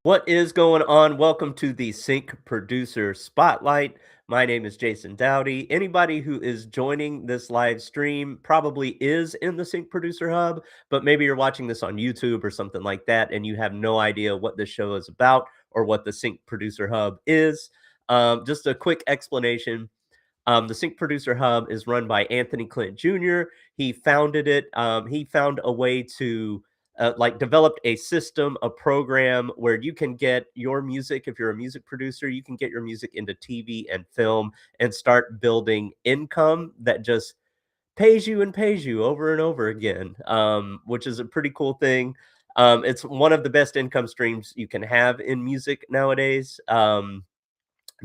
What is going on? Welcome to the Sync Producer Spotlight. My name is Jason Dowty. Anybody who is joining this live stream probably is in the Sync Producer Hub, but maybe you're watching this on YouTube or something like that, and you have no idea what this show is about or what the Sync Producer Hub is. Just a quick explanation. The Sync Producer Hub is run by Anthony Clint Jr. He founded it. He found a way to developed a system, a program where you can get your music. If you're a music producer, you can get your music into TV and film and start building income that just pays you and pays you over and over again, which is a pretty cool thing. It's one of the best income streams you can have in music nowadays.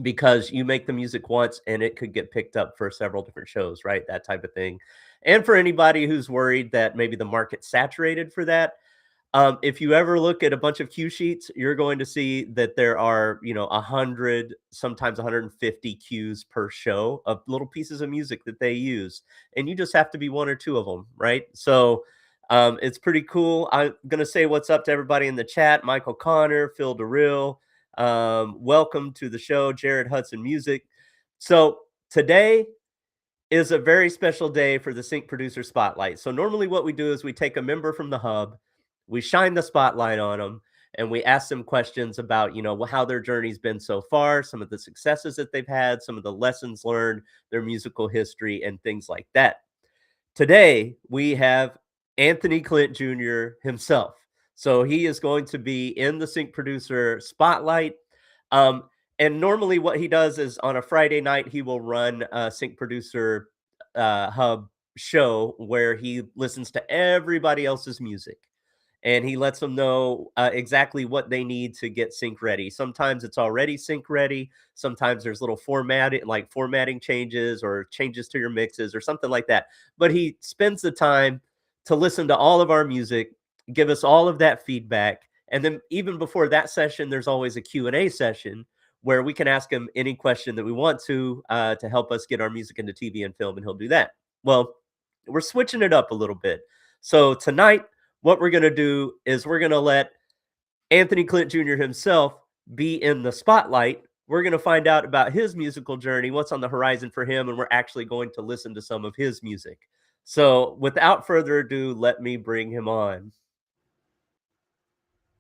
Because you make the music once and it could get picked up for several different shows, right? That type of thing. And for anybody who's worried that maybe the market's saturated for that, if you ever look at a bunch of cue sheets, you're going to see that there are, 100, sometimes 150 cues per show of little pieces of music that they use. And you just have to be one or two of them, right? So it's pretty cool. I'm going to say what's up to everybody in the chat. Michael Connor, Phil DeRill. Welcome to the show, Jared Hudson Music. So today is a very special day for the Sync Producer Spotlight. So normally what we do is we take a member from the hub, we shine the spotlight on them, and we ask them questions about, how their journey's been so far, some of the successes that they've had, some of the lessons learned, their musical history, and things like that. Today, we have Anthony Clint Jr. himself. So he is going to be in the Sync Producer Spotlight. And normally, what he does is on a Friday night, he will run a Sync Producer Hub show where he listens to everybody else's music and he lets them know exactly what they need to get sync ready. Sometimes it's already sync ready. Sometimes there's little formatting changes or changes to your mixes or something like that. But he spends the time to listen to all of our music, give us all of that feedback. And then even before that session, there's always a Q&A session where we can ask him any question that we want to help us get our music into TV and film, and he'll do that. Well, we're switching it up a little bit. So tonight, what we're going to do is we're going to let Anthony Clint Jr. himself be in the spotlight. We're going to find out about his musical journey, what's on the horizon for him, and we're actually going to listen to some of his music. So without further ado, let me bring him on.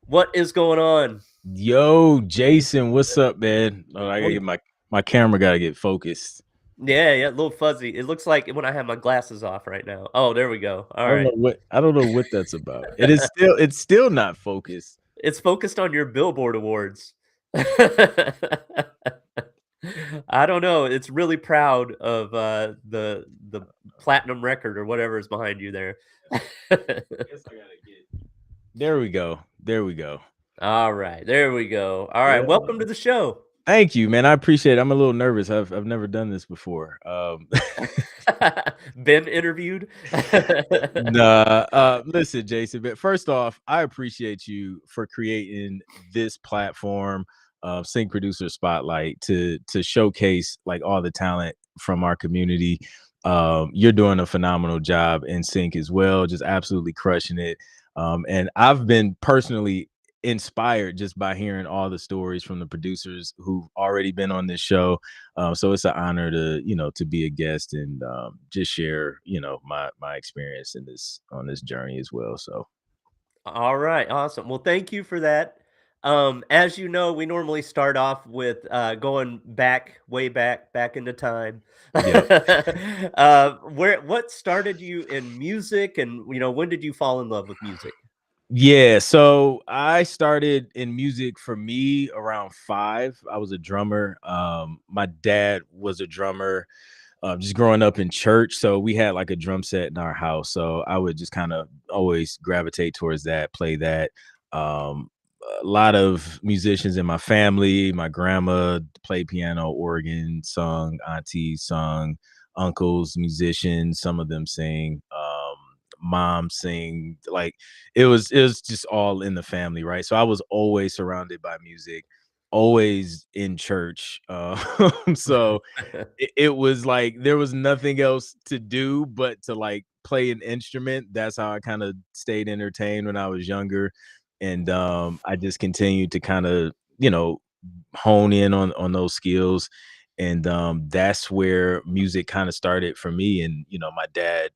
What is going on? Yo, Jason, what's up, man? Oh, I gotta get my camera gotta get focused. Yeah, a little fuzzy. It looks like when I have my glasses off right now. Oh, there we go. All right. I don't know what that's about. It's still not focused. It's focused on your Billboard awards. I don't know. It's really proud of the platinum record or whatever is behind you there. There we go. There we go. All right. There we go. All right. Yeah. Welcome to the show. Thank you, man. I appreciate it. I'm a little nervous. I've never done this before. Been interviewed? Nah, listen, Jason, but first off, I appreciate you for creating this platform, Sync Producer Spotlight, to showcase like all the talent from our community. You're doing a phenomenal job in Sync as well, just absolutely crushing it. And I've been personally inspired just by hearing all the stories from the producers who've already been on this show. So it's an honor to be a guest and just share, my experience on this journey as well. So All right, awesome. Well, thank you for that. As you know, we normally start off with going way back into time. What started you in music, and when did you fall in love with music? Yeah, so I started in music for me around 5. I was a drummer. My dad was a drummer, just growing up in church. So we had like a drum set in our house. So I would just kind of always gravitate towards that, play that. A lot of musicians in my family. My grandma played piano, organ, sung, aunties sung, uncles, musicians, some of them sing. Mom sing, like it was just all in the family, right? So I was always surrounded by music, always in church. So it was like there was nothing else to do but to like play an instrument. That's how I kind of stayed entertained when I was younger. And I just continued to kind of, hone in on those skills. And that's where music kind of started for me. And my dad,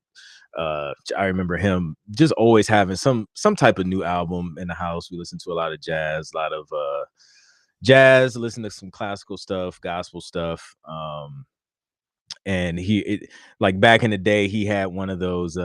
I remember him just always having some type of new album in the house. We listened to a lot of jazz, a lot of listen to some classical stuff, gospel stuff. And like back in the day, he had one of those,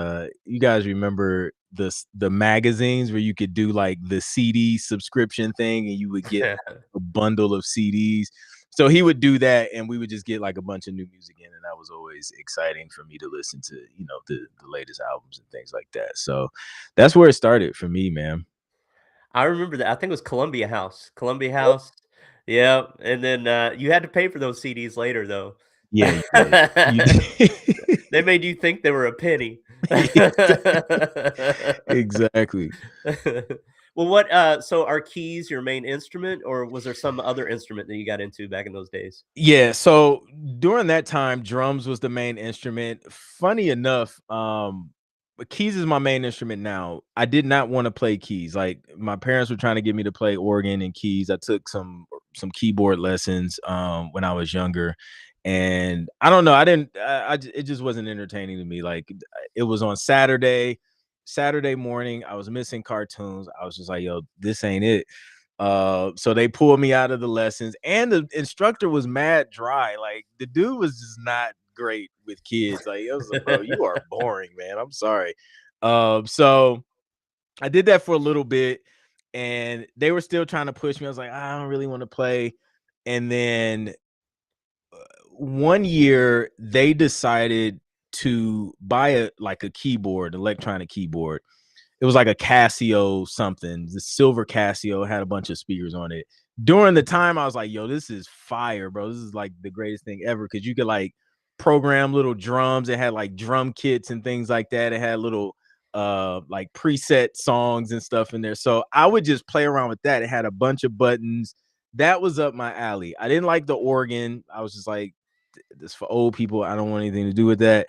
you guys remember the magazines where you could do like the CD subscription thing and you would get a bundle of CDs. So he would do that and we would just get like a bunch of new music in, and that was always exciting for me to listen to, the latest albums and things like that. So that's where it started for me, man. I remember that. I think it was Columbia House. Columbia House. Yeah, and then, you had to pay for those CDs later, though. Yeah, you did. You They made you think they were a penny. Exactly. Well, so are keys your main instrument, or was there some other instrument that you got into back in those days? Yeah, so during that time, drums was the main instrument. Funny enough, but keys is my main instrument now. I did not want to play keys. Like my parents were trying to get me to play organ and keys. I took some keyboard lessons when I was younger. And I don't know, I didn't it just wasn't entertaining to me. Like it was on Saturday morning, I was missing cartoons. I was just like, yo, this ain't it. So they pulled me out of the lessons, and the instructor was mad dry. Like the dude was just not great with kids. Like it was like, bro, you are boring, man. I'm sorry. So I did that for a little bit, and they were still trying to push me. I was like, I don't really want to play. And then one year they decided to buy a keyboard, electronic keyboard. It was like a Casio something. The silver Casio had a bunch of speakers on it. During the time, I was like, yo, this is fire, bro. This is like the greatest thing ever, because you could like program little drums. It had like drum kits and things like that. It had little like preset songs and stuff in there. So I would just play around with that. It had a bunch of buttons. That was up my alley. I didn't like the organ. I was just like, this for old people. I don't want anything to do with that.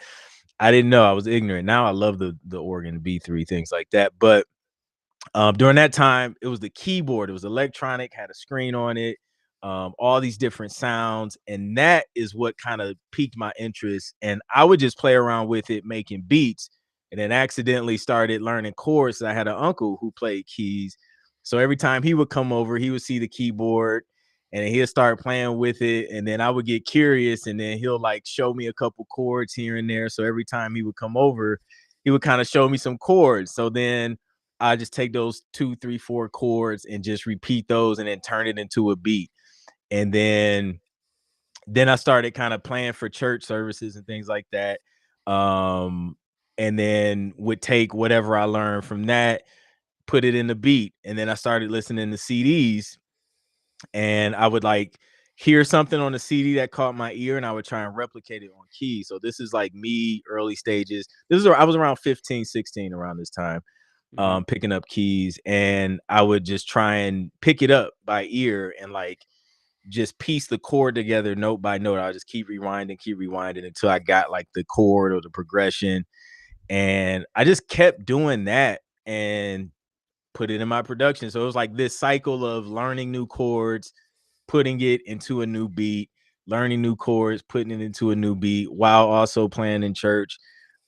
I didn't know. I was ignorant. Now I love the organ B3, things like that. But during that time, it was the keyboard. It was electronic, had a screen on it, all these different sounds, and that is what kind of piqued my interest. And I would just play around with it, making beats, and then accidentally started learning chords. I had an uncle who played keys, so every time he would come over, he would see the keyboard, and then he'll start playing with it, and then I would get curious, and then he'll like show me a couple chords here and there. So every time he would come over, he would kind of show me some chords. So then I just take those 2, 3, 4 chords and just repeat those and then turn it into a beat. And then I started kind of playing for church services and things like that. And then would take whatever I learned from that, put it in the beat. And then I started listening to CDs, and I would like hear something on the CD that caught my ear, and I would try and replicate it on keys. So this is like me early stages. I was around 15, 16 around this time, Mhm. picking up keys, and I would just try and pick it up by ear and like just piece the chord together note by note. I just keep rewinding until I got like the chord or the progression. And I just kept doing that and put it in my production. So it was like this cycle of learning new chords, putting it into a new beat, learning new chords, putting it into a new beat while also playing in church.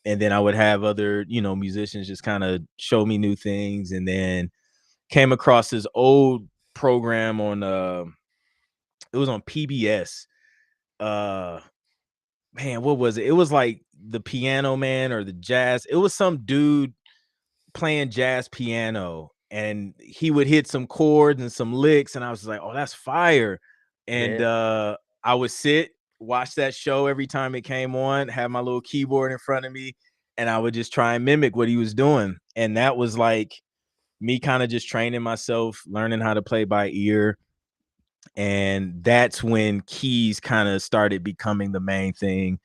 And then I would have other, musicians just kind of show me new things. And then came across this old program on it was on PBS. Uh Man, what was it? It was like the Piano Man or the Jazz. It was some dude playing jazz piano, and he would hit some chords and some licks, and I was just like, oh, that's fire. And Yeah. I would sit, watch that show every time it came on, have my little keyboard in front of me, and I would just try and mimic what he was doing. And that was like me kind of just training myself, learning how to play by ear. And that's when keys kind of started becoming the main thing.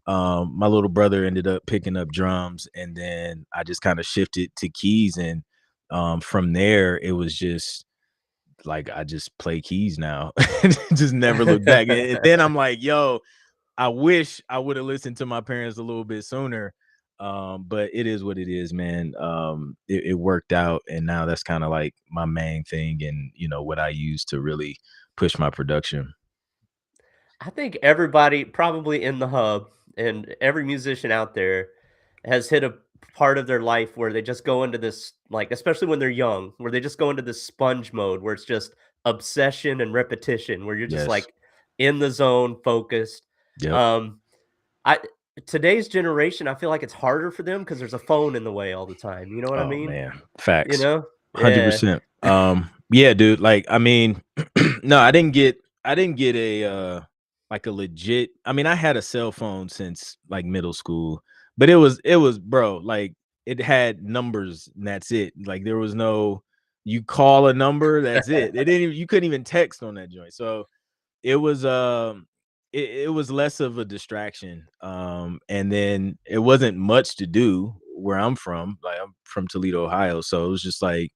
My little brother ended up picking up drums, and then I just kind of shifted to keys. And from there, it was just like I just play keys now, just never look back. And then I'm like, yo, I wish I would have listened to my parents a little bit sooner. But it is what it is, man. It worked out, and now that's kind of like my main thing, and what I use to really push my production. I think everybody probably in the hub and every musician out there has hit a part of their life where they just go into this, like, especially when they're young, where they just go into this sponge mode where it's just obsession and repetition, where you're just Yes. like in the zone, focused. Yep. Um, I Today's generation, I feel like it's harder for them because there's a phone in the way all the time. You know what I Oh mean? man, You facts. know? Yeah. 100%. Yeah, dude. Like, I mean, no, I didn't get a like a legit. I mean, I had a cell phone since like middle school, but it was bro, like it had numbers and that's it. Like there was no you call a number, that's it. It didn't even, you couldn't even text on that joint. So it was it was less of a distraction. And then it wasn't much to do where I'm from. Like I'm from Toledo, Ohio. So it was just like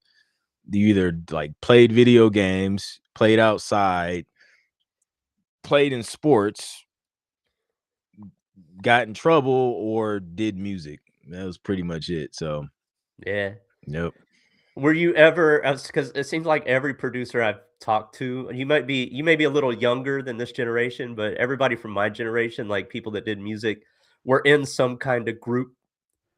you either like played video games, played outside, played in sports, got in trouble, or did music. That was pretty much it. So, Yeah. nope. Were you ever, because it seems like every producer I've talked to, and you may be a little younger than this generation, but everybody from my generation, like people that did music, were in some kind of group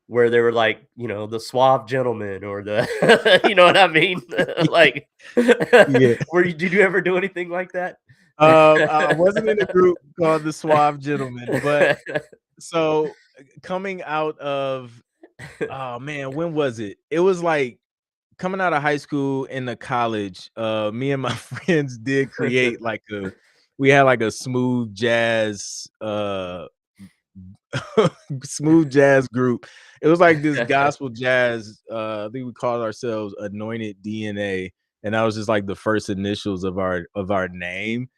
where they were like, the suave gentleman or the you know what I mean? Like, Yeah. did you ever do anything like that? I wasn't in a group called the Suave Gentlemen, but so coming out of oh man, when was it? It was like coming out of high school into college. Me and my friends did create like a we had like a smooth jazz group. It was like this gospel jazz. I think we called ourselves Anointed DNA, and that was just like the first initials of our name.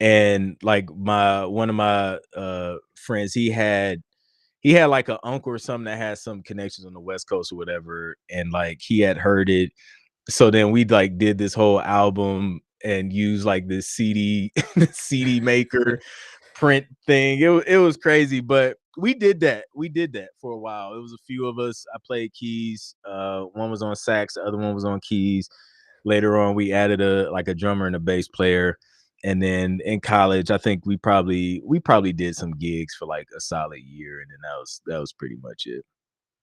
And like my one of my friends, he had like an uncle or something that had some connections on the West Coast or whatever, and like he had heard it. So then we like did this whole album and used like this CD CD maker print thing. It was crazy, but we did that. We did that for a while. It was a few of us. I played keys. One was on sax, the other one was on keys. Later on, we added a drummer and a bass player. And then in college, I think we probably did some gigs for like a solid year, and then that was pretty much it.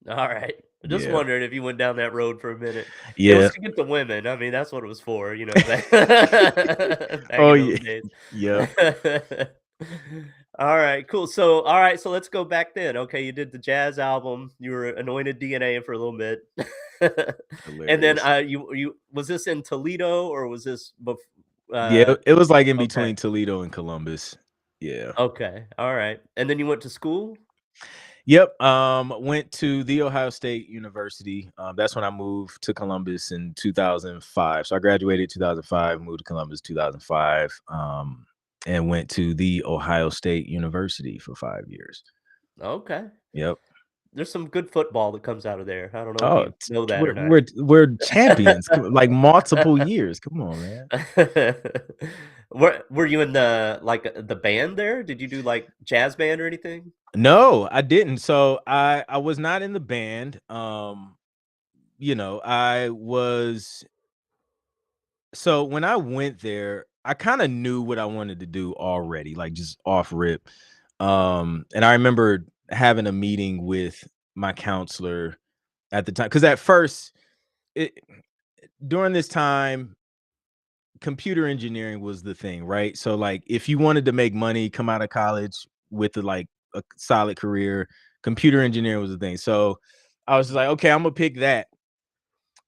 Alright. Just Yeah. wondering if you went down that road for a minute. It was Yeah. to get the women, I mean, that's what it was for, back back Oh in yeah. those days. Yep. Alright, cool. So, alright, so let's go back then. Okay, you did the jazz album, you were Anointed DNA for a little bit. And then, Hilarious. you was this in Toledo or was this Yeah, uh, it was like in okay, between Toledo and Columbus. Yeah. okay, alright. And then you went to school? Yep. Went to the Ohio State University. That's when I moved to Columbus in 2005. So I graduated 2005, moved to Columbus 2005, and went to the Ohio State University for 5 years. Okay. Yep. There's some good football that comes out of there. I don't know if Oh, you know that we're or not. we're we're champions, like multiple years. Come on, man. Were you in the band there? Did you do, like, jazz band or anything? No, I didn't. So I was not in the band. I was so when I went there, I kind of knew what I wanted to do already, like just off rip. And I remember having a meeting with my counselor at the time because at first, it, during this time, computer engineering was the thing, right? So like if you wanted to make money, come out of college with like a solid career, computer engineering was the thing. So I was just like, okay, I'm gonna pick that.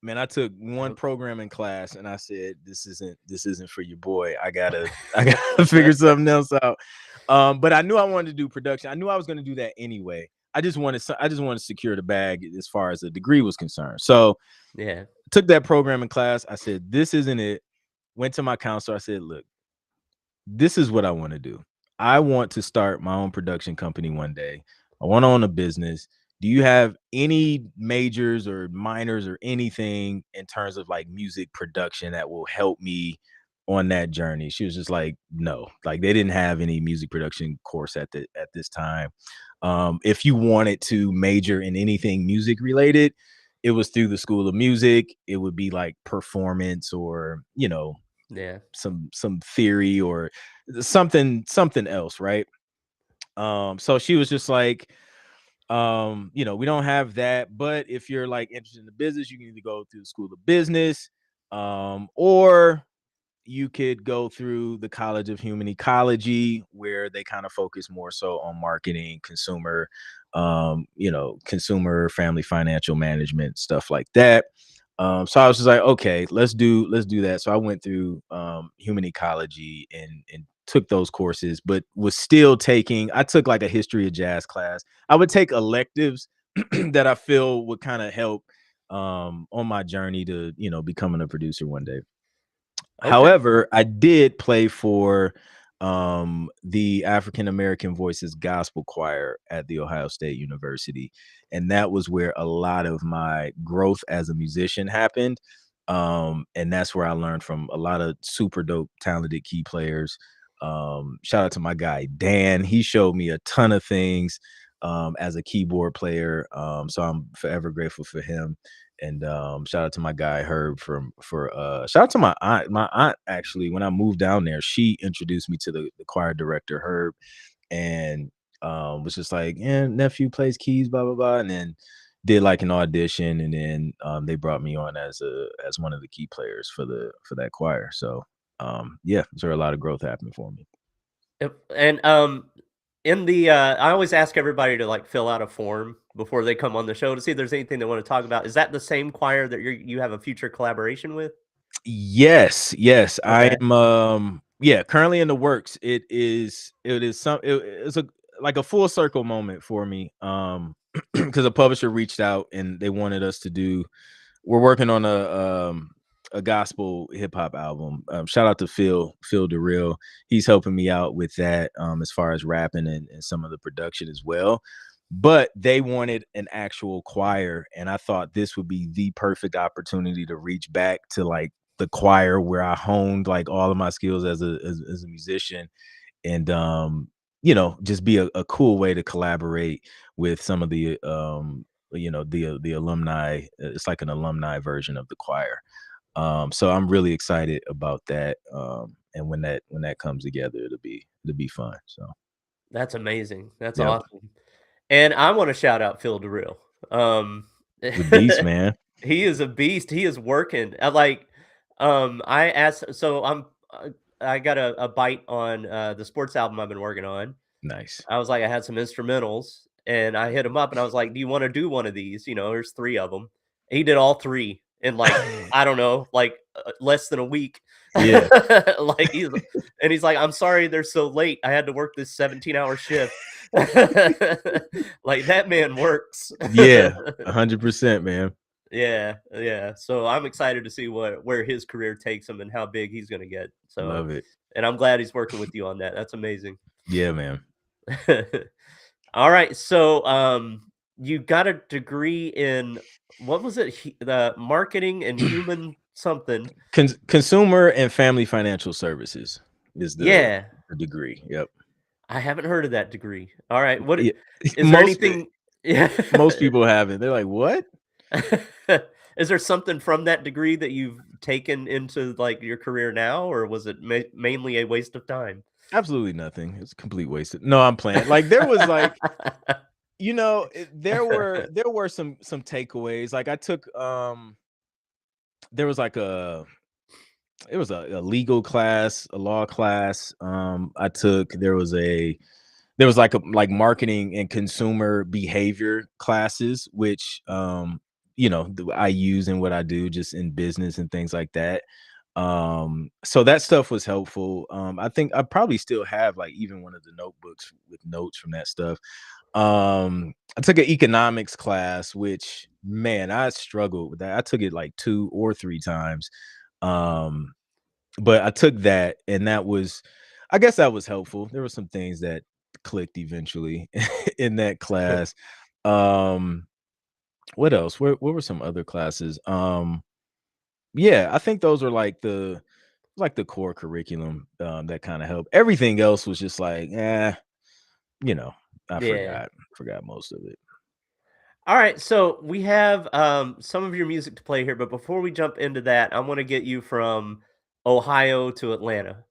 Man, I took one Oh. programming class and I said, this isn't for your boy. I gotta figure something else out. But I knew I wanted to do production. I knew I was gonna do that anyway. I just wanted to secure the bag as far as the degree was concerned. So Yeah. took that programming class. I said, this isn't it. Went to my counselor. I said, look, this is what I want to do. I want to start my own production company one day. I want to own a business. Do you have any majors or minors or anything in terms of like music production that will help me on that journey? She was just like, no, like they didn't have any music production course at this time. If you wanted to major in anything music related, it was through the School of Music. It would be like performance or, Yeah. some theory or something else, right? So she was just like, we don't have that, but if you're like interested in the business, you can either go through the School of Business, or you could go through the College of Human Ecology, where they kind of focus more so on marketing, consumer family financial management, stuff like that. So I was just like, okay, let's do that. So I went through human ecology and took those courses, but was still I took like a history of jazz class. I would take electives that I feel would kind of help on my journey to, becoming a producer one day. Okay. However, I did play for the African American Voices Gospel Choir at The Ohio State University, and that was where a lot of my growth as a musician happened. And that's where I learned from a lot of super dope, talented key players. Shout out to my guy Dan. He showed me a ton of things as a keyboard player. So I'm forever grateful for him. And shout out to my guy Herb shout out to my aunt. My aunt, actually, when I moved down there, she introduced me to the choir director, Herb, and was just like, yeah, nephew plays keys, blah blah blah. And then did like an audition, and then they brought me on as one of the key players for that choir. So yeah, so a lot of growth happening for me. Yep, and, in the, I always ask everybody to, like, fill out a form before they come on the show to see if there's anything they wanna talk about. Is that the same choir that you have a future collaboration with? Yes, yes, I Okay. am, yeah, currently in the works. It's a like a full circle moment for me, because a publisher reached out and they wanted us to do we're working on a gospel hip hop album. Shout out to Phil DeReal. He's helping me out with that, as far as rapping and some of the production as well. But they wanted an actual choir, and I thought this would be the perfect opportunity to reach back to like the choir where I honed like all of my skills as a musician, and just be a cool way to collaborate with some of the the alumni. It's like an alumni version of the choir. So I'm really excited about that. And when that comes together, it'll be fun. So That's amazing. That's yep, awesome. And I wanna shout out Phil DeReal. Um, the beast, man. he is a beast. He is working. I asked so I got a bite on, the sports album I've been working on. Nice. I was like, I had some instrumentals, and I hit him up, and I was like, "Do you wanna do one of these?" You know, there's 3 of them. He did all 3 in, like, I don't know, like, less than a week. Yeah, Like, he's like, "I'm sorry they're so late. I had to work this 17-hour shift." Like, that man works. yeah, 100%, man. Yeah, yeah. So, I'm excited to see where his career takes him and how big he's gonna get. So, Love it. and I'm glad he's working with you on that. That's amazing. Yeah, man. All right. So, you got a degree in what was it? The marketing and human something. Consumer and family financial services is Yeah, the degree. Yep. I haven't heard of that degree. All right. Yeah. Is there most anything? Yeah. most people haven't. They're like, what? Is there something from that degree that you've taken into like your career now, or was it mainly a waste of time? Absolutely nothing. It's a complete waste. No, I'm playing. Like there was like, there were some takeaways. Like I took there was like a legal class, a law class. I took there was like marketing and consumer behavior classes, which I use in what I do just in business and things like that. So that stuff was helpful. I think I probably still have like even one of the notebooks with notes from that stuff. I took an economics class, which, man, I struggled with that. I took it like 2 or 3 times. Um, but I took that, and I guess that was helpful. There were some things that clicked eventually in that class. Um, what else? What were some other classes? Yeah, I think those are like the core curriculum that kind of helped. Everything else was just like, you know. I Yeah. forgot most of it. All right, so we have some of your music to play here, but before we jump into that, I want to get you from Ohio to Atlanta.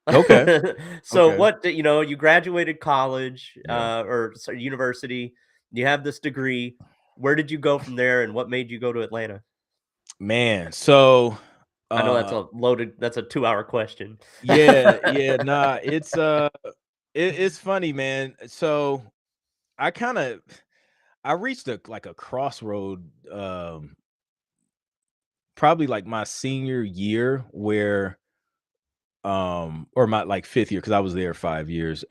Okay. So Okay. what you graduated college Yeah. or university, you have this degree. Where did you go from there and what made you go to Atlanta? Man, so I know uh that's a 2-hour question. yeah, nah, it's funny, man. So I kind of I reached a crossroad probably like my senior year where or my like fifth year because I was there 5 years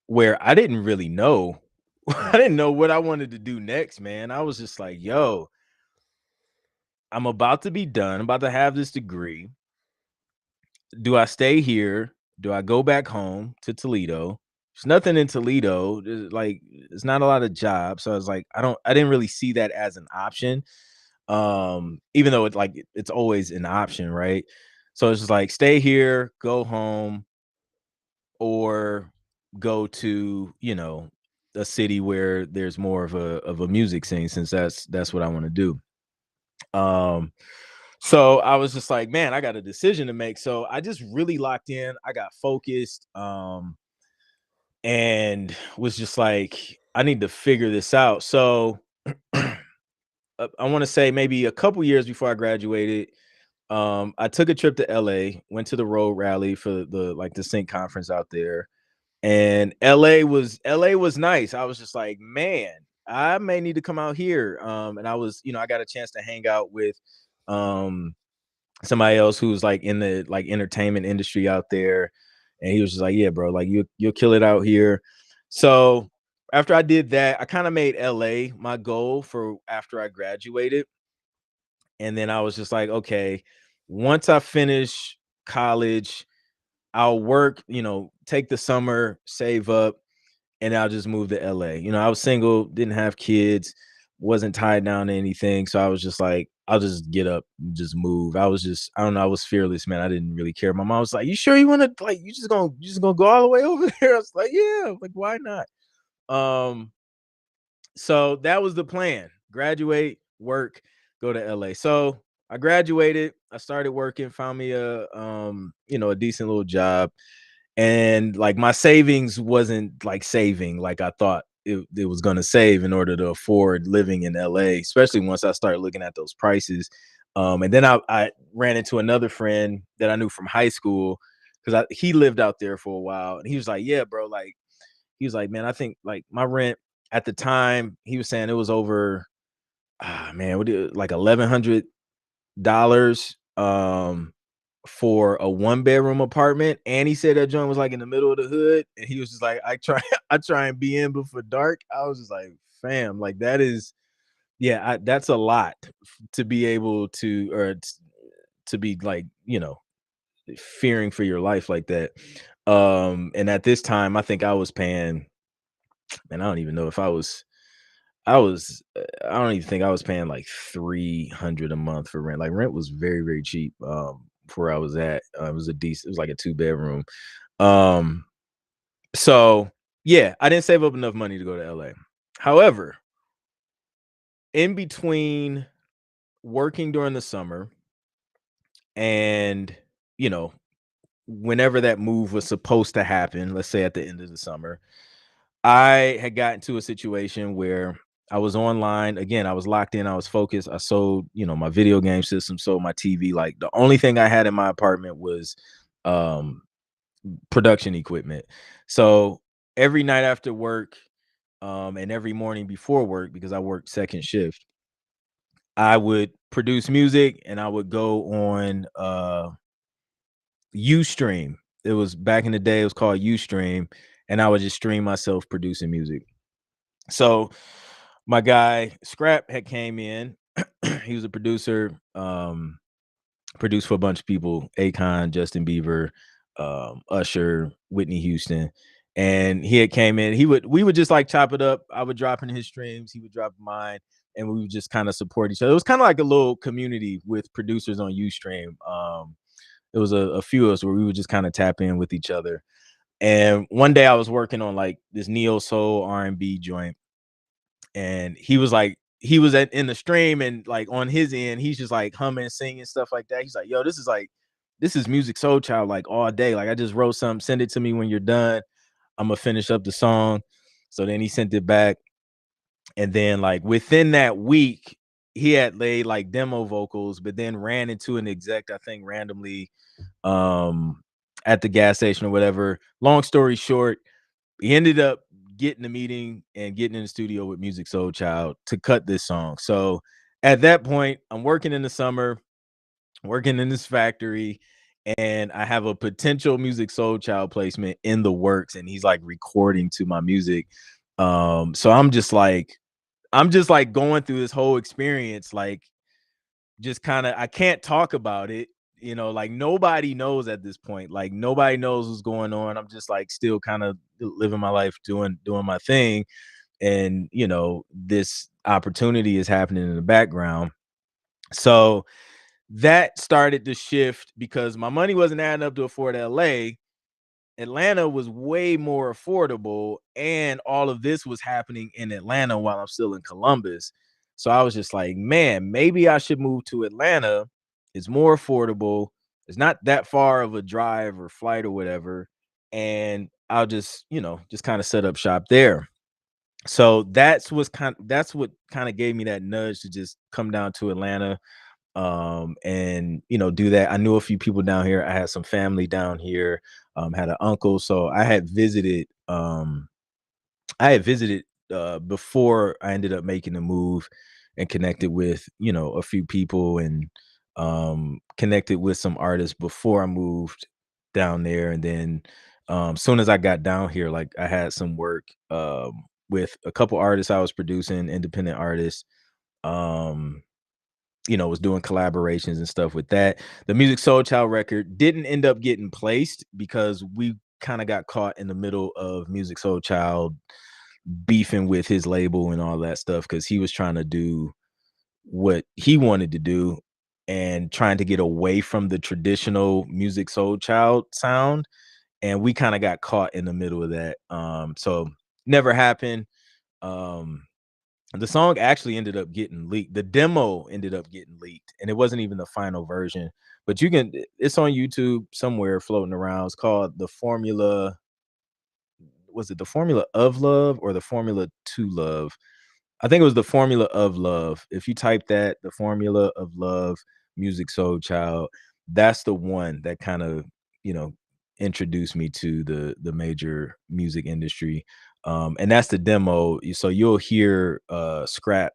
where I didn't really know I didn't know what I wanted to do next, man. I was just like, yo, I'm about to be done. I'm about to have this degree. Do I stay here? Do I go back home to Toledo? There's nothing in Toledo. Like, it's not a lot of jobs. So I was like, I didn't really see that as an option. Even though it's always an option, right? So it's just like stay here, go home, or go to, a city where there's more of a music scene since that's what I want to do. Um so I was just like, man, I got a decision to make. So I just really locked in. I got focused, and was just like, I need to figure this out. So I want to say maybe a couple years before I graduated, I took a trip to LA, went to the road rally for the Sync conference out there. And LA was nice. I was just like, man, I may need to come out here. And I was, I got a chance to hang out with um somebody else who's like in the like entertainment industry out there. And he was just like, yeah, bro, like you'll kill it out here. So after I did that, I kind of made LA my goal for after I graduated. And then I was just like, okay, once I finish college, I'll work, take the summer, save up, and I'll just move to LA. I was single, didn't have kids, wasn't tied down to anything. So I was just like, I'll just get up and just move. I don't know, I was fearless, man. I didn't really care. My mom was like, you sure you want to you just gonna go all the way over there? I was like, yeah, like why not? Um, so that was the plan. Graduate, work, go to LA. So I graduated, I started working, found me a decent little job, and like my savings wasn't like saving like I thought it was going to save in order to afford living in LA, especially once I started looking at those prices. And then I ran into another friend that I knew from high school because he lived out there for a while, and he was like, yeah, bro, like he was like, man, I think like my rent at the time, he was saying it was over man, like $1,100 for a one bedroom apartment, and he said that joint was like in the middle of the hood, and he was just like, I try I try and be in before dark. I was just like, fam, like that is, yeah, that's a lot to be able to, or to be like, fearing for your life like that. And at this time I think I was paying, and I don't even know if I don't even think I was paying like 300 a month for rent. Like rent was very, very cheap. For where I was at. It was like a two-bedroom. Um, so yeah, I didn't save up enough money to go to LA. However, in between working during the summer and, you know, whenever that move was supposed to happen, let's say at the end of the summer, I had gotten to a situation where I was online. Again, I was locked in, I was focused. I sold, my video game system, sold my TV. Like the only thing I had in my apartment was um production equipment. So every night after work, and every morning before work, because I worked second shift, I would produce music and I would go on Ustream. It was back in the day, it was called Ustream, and I would just stream myself producing music. So my guy Scrap had came in. He was a producer, produced for a bunch of people: Akon, Justin Bieber, Usher, Whitney Houston. And he had came in. We would just like chop it up. I would drop in his streams, he would drop mine, and we would just kind of support each other. It was kind of like a little community with producers on Ustream. It was a few of us where we would just kind of tap in with each other. And one day I was working on like this neo soul R&B joint, and he was like, he was in the stream, and like on his end, he's just like humming, singing, stuff like that. He's like, "Yo, this is Music Soul Child like all day. Like I just wrote something. Send it to me when you're done. I'm gonna finish up the song." So then he sent it back, and then like within that week, he had laid like demo vocals, but then ran into an exec, I think randomly, um, at the gas station or whatever. Long story short, he ended up getting a meeting and getting in the studio with Music Soul Child to cut this song. So at that point, I'm working in the summer, working in this factory, and I have a potential Music Soul Child placement in the works, and he's like recording to my music. So I'm just like going through this whole experience, like just kind of, I can't talk about it, you know, like nobody knows at this point, like nobody knows what's going on. I'm just like still kind of living my life, doing my thing, and you know, this opportunity is happening in the background. So that started to shift because my money wasn't adding up to afford LA. Atlanta was way more affordable, and all of this was happening in Atlanta while I'm still in Columbus. So I was just like, man, maybe I should move to Atlanta. It's more affordable. It's not that far of a drive or flight or whatever. And I'll just, you know, just kind of set up shop there. So that's what kind of gave me that nudge to just come down to Atlanta, and you know, do that. I knew a few people down here. I had some family down here, had an uncle, so I had visited before I ended up making the move, and connected with, you know, a few people, and connected with some artists before I moved down there. And then soon as I got down here, like I had some work with a couple artists I was producing, independent artists. Um you know, was doing collaborations and stuff with that. The Music Soul Child record didn't end up getting placed because we kind of got caught in the middle of Music Soul Child beefing with his label and all that stuff, because he was trying to do what he wanted to do and trying to get away from the traditional Music Soul Child sound. And we kind of got caught in the middle of that. So never happened. Um, the song actually ended up getting leaked. The demo ended up getting leaked, and it wasn't even the final version. But it's on YouTube somewhere floating around. It's called The Formula. Was it The Formula of Love or The Formula to Love? I think it was The Formula of Love. If you type that, The Formula of Love, Music Soul Child, that's the one that kind of, you know, introduced me to the major music industry. And that's the demo. So you'll hear Scrap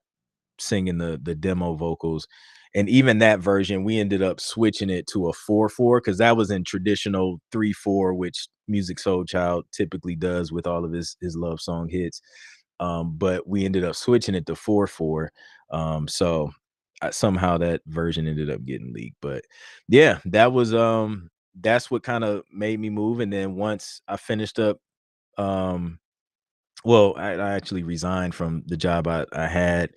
singing the demo vocals. And even that version, we ended up switching it to a 4/4, because that was in traditional 3/4, which Music Soul Child typically does with all of his love song hits. But we ended up switching it to 4/4. So somehow that version ended up getting leaked. But yeah, that's what kind of made me move. And then once I finished up, um, well, I actually resigned from the job I had,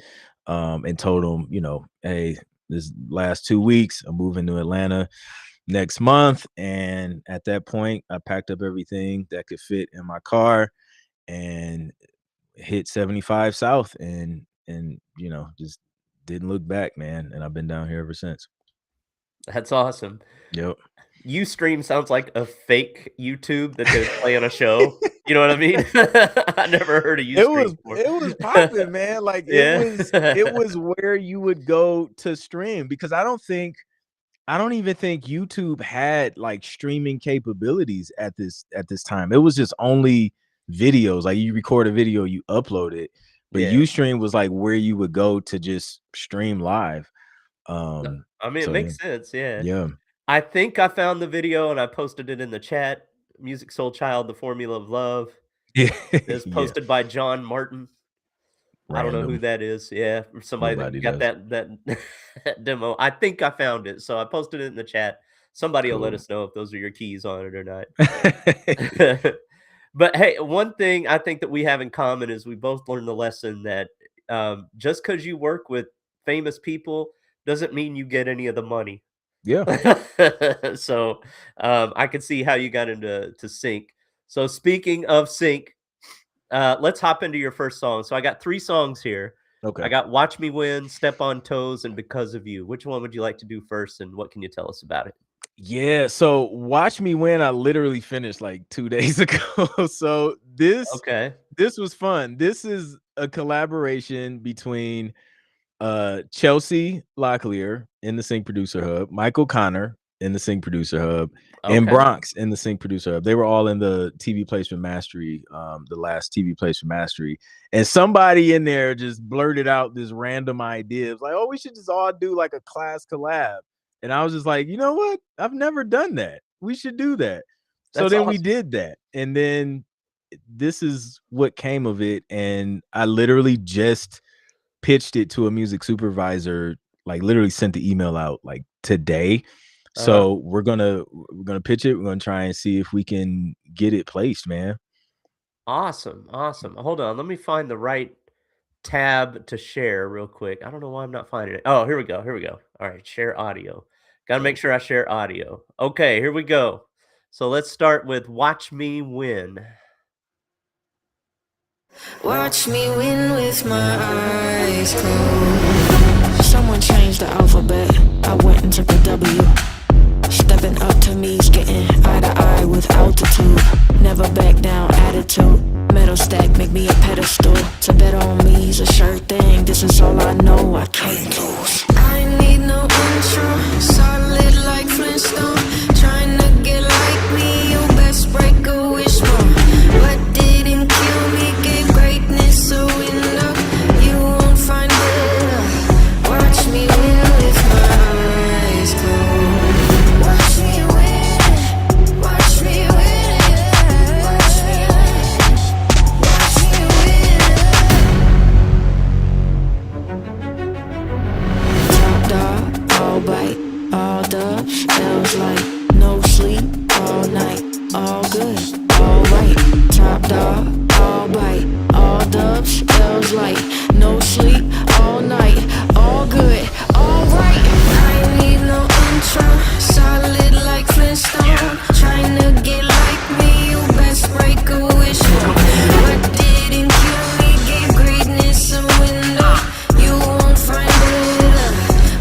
and told them, you know, hey, this last 2 weeks, I'm moving to Atlanta next month. And at that point, I packed up everything that could fit in my car and hit 75 South, and you know, just didn't look back, man. And I've been down here ever since. That's awesome. Yep. Ustream sounds like a fake YouTube that they would play on a show. You know what I mean? I never heard of Ustream before. It was popping, man. Like Yeah. it was where you would go to stream, because I don't even think YouTube had like streaming capabilities at this time. It was just only videos. Like you record a video, you upload it. But Yeah. Ustream was like where you would go to just stream live. No, I mean, it So yeah. makes sense, yeah. Yeah. I think I found the video and I posted it in the chat. Music Soul Child, The Formula of Love. Yeah. It's Yeah. posted by John Martin. I don't know who Random. that is. Yeah, or somebody Nobody that got does. that that demo. I think I found it, so I posted it in the chat. Somebody will let Cool. us know if those are your keys on it or not. But hey, one thing I think that we have in common is we both learned the lesson that just because you work with famous people doesn't mean you get any of the money. Yeah. So I could see how you got into sync. So speaking of sync, let's hop into your first song. So I got 3 songs here. I Okay. got Watch Me Win, Step on Toes, and Because of You. Which one would you like to do first, and what can you tell us about it? Yeah, so Watch Me Win, I literally finished like 2 days ago. So Okay. this was fun. This is a collaboration between Chelsea Locklear in the Sync Producer Hub, Michael Connor in the Sync Producer Hub, and Okay. Bronx in the Sync Producer Hub. They were all in the TV Placement Mastery, the last TV Placement Mastery. And somebody in there just blurted out this random idea. It's like, oh, we should just all do like a class collab. And I was just like, you know what? I've never done that. We should do that. So That's then we awesome. did that. And then this is what came of it. And I literally just pitched it to a music supervisor, like literally sent the email out like today. Uh-huh. So we're gonna pitch it. We're gonna try and see if we can get it placed, man. Awesome, awesome. Hold on, let me find the right tab to share real quick. I don't know why I'm not finding it. Oh, here we go, here we go. All right, share audio. Gotta make Dope. sure I share audio. Okay, here we go. So let's start with Watch Me Win. Watch me win with my eyes closed. Someone changed the alphabet. I went and took a W. Stepping up to me's getting eye to eye with altitude. Never back down attitude. Metal stack make me a pedestal. To bet on me's a sure thing. This is all I know. I can't lose. I need no intro. Solid like Flintstone. Trying to get like me. You best break a wishbone. What didn't kill me gave greatness a window. You won't find it. Watch me win with my eyes closed. Watch me win. Watch me win. Watch me win. Watch me win. Top dog, all bite, all dubs, L's like no sleep, all night, all good, all right. Top dog, all bite, all dubs, L's like no sleep, all night, all good, all right. I need no intro, solid like Flintstone. Trying to get like me, you best break a wishbone. What didn't kill me gave greatness a window. You won't find it.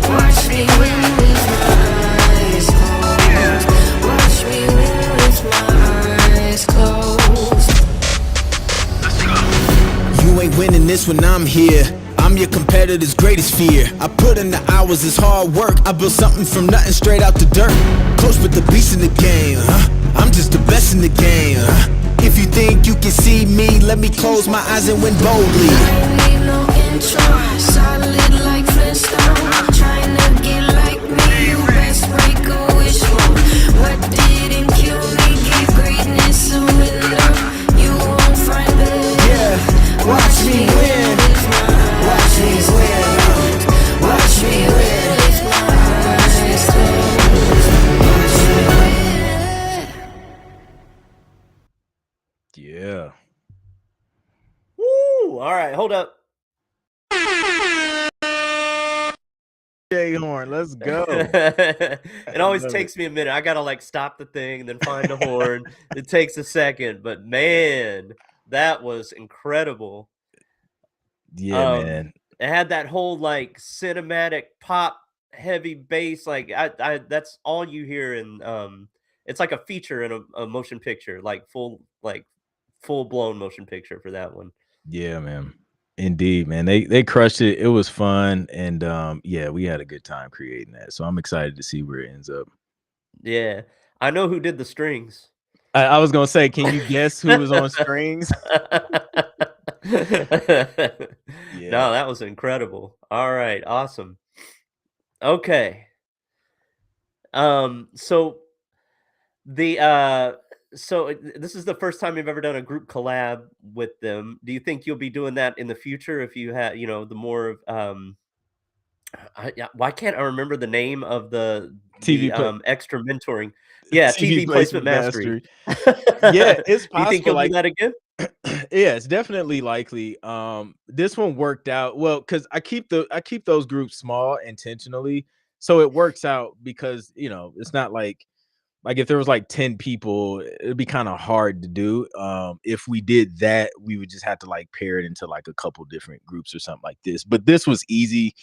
Watch me win with my eyes closed. Watch me win with my eyes closed. You ain't winning this when I'm here. I'm your competitor's greatest fear. I put in the hours, it's hard work. I built something from nothing straight out the dirt. Close with the beast in the game, I'm just the best in the game, If you think you can see me, let me close my eyes and win boldly. I need no intro, solid like Flintstone. Trying to get like me, you best break a wishbone. What didn't kill me gave greatness a window. You won't find it. Yeah, watch me win. Watch me win. Watch me win with my eyes closed. Watch me win. Yeah. Woo! All right, hold up. Jay Horn, let's go. It always Love takes me a minute. I gotta like stop the thing and then find the horn. It takes a second, but man, that was incredible. Yeah, man. It had that whole like cinematic pop heavy bass. Like I that's all you hear in it's like a feature in a motion picture, like full blown motion picture for that one. Yeah, man. Indeed, man. They crushed it. It was fun. And yeah, we had a good time creating that. So I'm excited to see where it ends up. Yeah. I know who did the strings. I was gonna say, can you guess who was on strings? No, Yeah. that was incredible. All right, awesome. Okay. So the this is the first time you've ever done a group collab with them. Do you think you'll be doing that in the future if you had, the more of yeah, why can't I remember the name of TV extra mentoring? Yeah, TV TV placement placement mastery. mastery. Yeah, it's Do you think possible. you'll do Like, that again? yeah, it's definitely likely. This one worked out well because I keep those groups small intentionally, so it works out because it's not like like if there was like 10 people, it'd be kind of hard to do. If we did that, we would just have to like pair it into like a couple different groups or something like this. But this was easy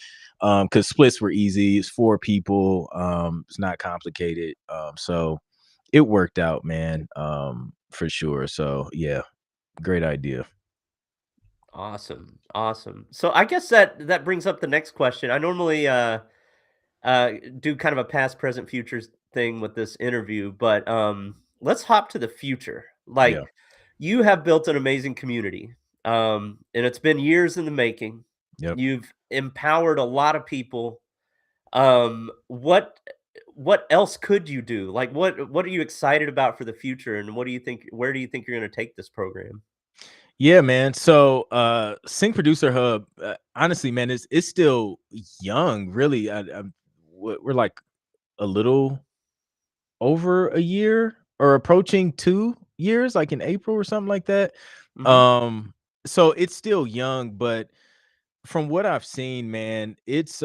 because splits were easy. It's 4 people. It's not complicated. So it worked out, man, for sure. So yeah, great idea. Awesome, awesome. So I guess that brings up the next question. I normally do kind of a past, present, futures thing with this interview, but let's hop to the future. Yeah. Like, you have built an amazing community, and it's been years in the making. Yep. You've empowered a lot of people. What else could you do? Like, what are you excited about for the future, and what do you think? Where do you think you're going to take this program? Yeah, man. So, Sync Producer Hub, honestly, man, it's still young. Really, we're like a little over a year or approaching 2 years, like in April or something like that. Hmm. Um, so it's still young, but from what I've seen, man, it's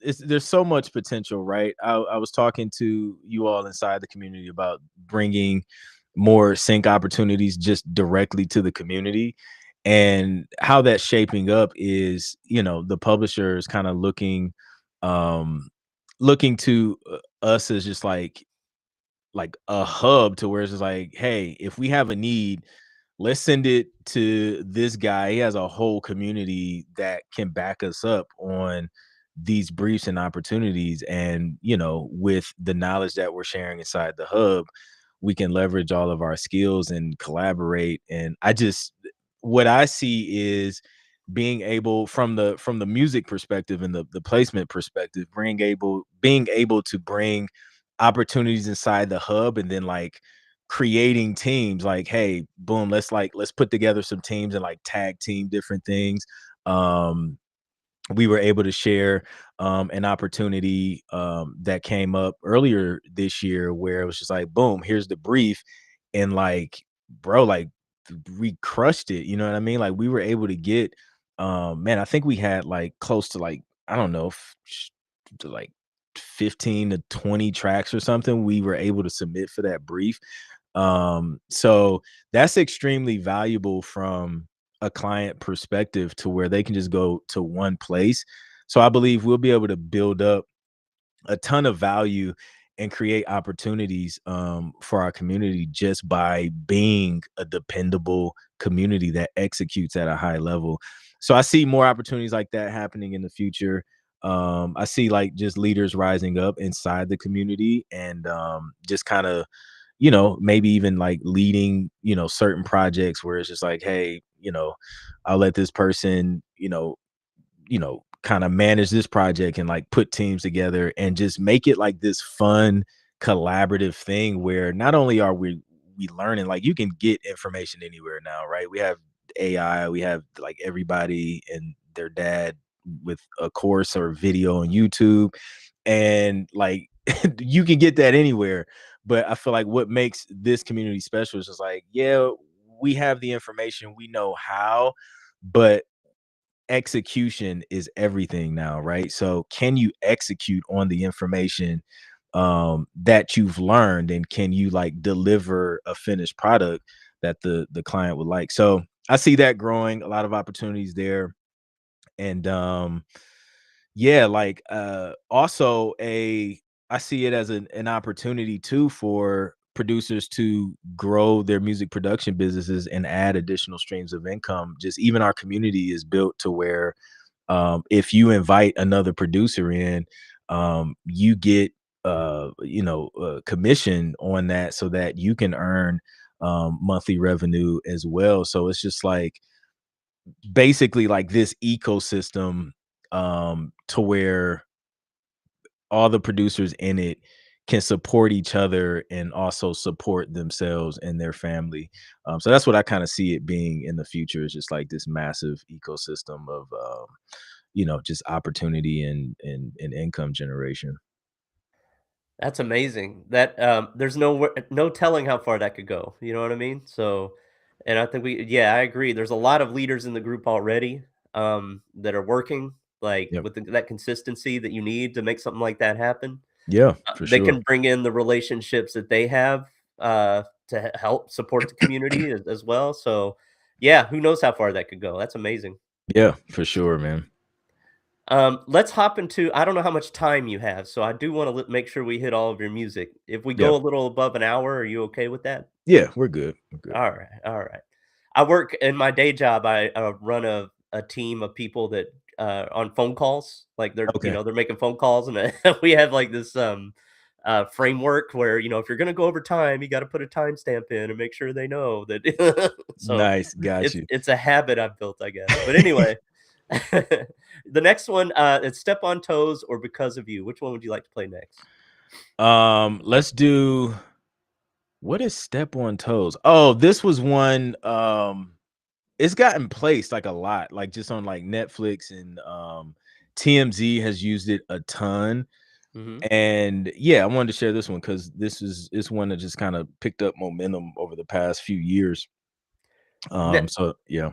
it's there's so much potential, right? I was talking to you all inside the community about bringing more sync opportunities just directly to the community, and how that's shaping up is, the publishers kind of um looking to us as just like a hub to where it's just like, hey, if we have a need, let's send it to this guy. He has a whole community that can back us up on these briefs and opportunities. And, with the knowledge that we're sharing inside the hub, we can leverage all of our skills and collaborate. And what I see is being able from the music perspective and the placement perspective, being able to bring opportunities inside the hub and then like creating teams like, hey, boom, let's put together some teams and like tag team different things. um we were able to share an opportunity that came up earlier this year where it was just like, boom, here's the brief. And like, bro, like we crushed it. You know what I mean? Like we were able to get, man, I think we had like close to like, I don't know, to like 15 to 20 tracks or something we were able to submit for that brief. So that's extremely valuable from a client perspective to where they can just go to one place. So I believe we'll be able to build up a ton of value and create opportunities for our community just by being a dependable community that executes at a high level. So I see more opportunities like that happening in the future. I see like just leaders rising up inside the community and just kind of, maybe even like leading, certain projects where it's just like, hey, I'll let this person, kind of manage this project and like put teams together and just make it like this fun collaborative thing where not only are we learning, like you can get information anywhere now, right? We have AI, we have like everybody and their dad with a course or video on YouTube, and like you can get that anywhere. But I feel like what makes this community special is just like, yeah, we have the information, we know how, but execution is everything now, right? So can you execute on the information that you've learned, and can you like deliver a finished product that the client would like? So I see that growing, a lot of opportunities there. And yeah, like also I see it as an opportunity too for producers to grow their music production businesses and add additional streams of income. Just even our community is built to where if you invite another producer in, you get commission on that so that you can earn monthly revenue as well. So it's just like basically like this ecosystem to where all the producers in it can support each other and also support themselves and their family. So that's what I kind of see it being in the future, is just like this massive ecosystem of just opportunity and income generation. That's amazing. That, there's no telling how far that could go, you know what I mean? So, and I think yeah, I agree. There's a lot of leaders in the group already, that are working, like, Yep. with that consistency that you need to make something like that happen. Yeah, for They sure. can bring in the relationships that they have, to help support the community as well, so, yeah, who knows how far that could go, that's amazing. Yeah, for sure, man. Let's hop into I don't know how much time you have, so I do wanna make sure we hit all of your music. If we Yeah. go a little above an hour, are you okay with that? Yeah, we're good. We're good. Alright, alright. I work in my day job, I, run a team of people that, on phone calls, like, Okay. they're making phone calls, and, we have, like, this, framework where, if you're gonna go over time, you gotta put a timestamp in and make sure they know that so, Nice. Got you. it's a habit I've built, I guess. But anyway, the next one, it's Step on Toes or Because of You. Which one would you like to play next? Let's do what is Step on Toes? Oh, this was one it's gotten placed like a lot, like just on like Netflix and TMZ has used it a ton. Mhm. And yeah, I wanted to share this one because it's one that just kind of picked up momentum over the past few years. So yeah.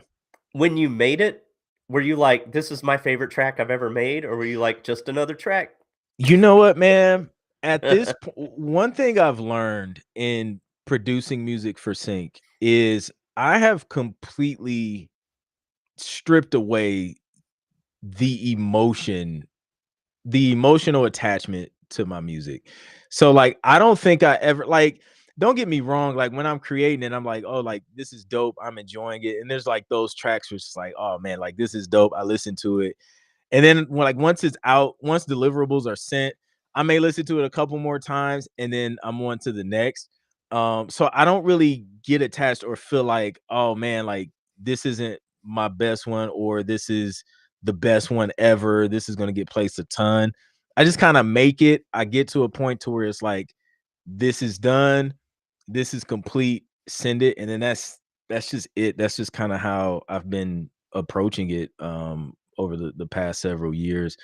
When you made it, were you like, "This is my favorite track I've ever made," or were you like, "Just another track?" You know what, man? At this one thing I've learned in producing music for sync is I have completely stripped away the the emotional attachment to my music. So like I don't think I ever like don't get me wrong, like when I'm creating it, I'm like, oh, like this is dope. I'm enjoying it. And there's like those tracks where it's just like, oh man, like this is dope. I listen to it. And then when like once it's out, once deliverables are sent, I may listen to it a couple more times and then I'm on to the next. So I don't really get attached or feel like, oh man, like this isn't my best one or this is the best one ever. This is going to get placed a ton. I just kind of make it. I get to a point to where it's like, this is done. This is complete. Send it. And then that's just it. That's just kind of how I've been approaching it over the past several years.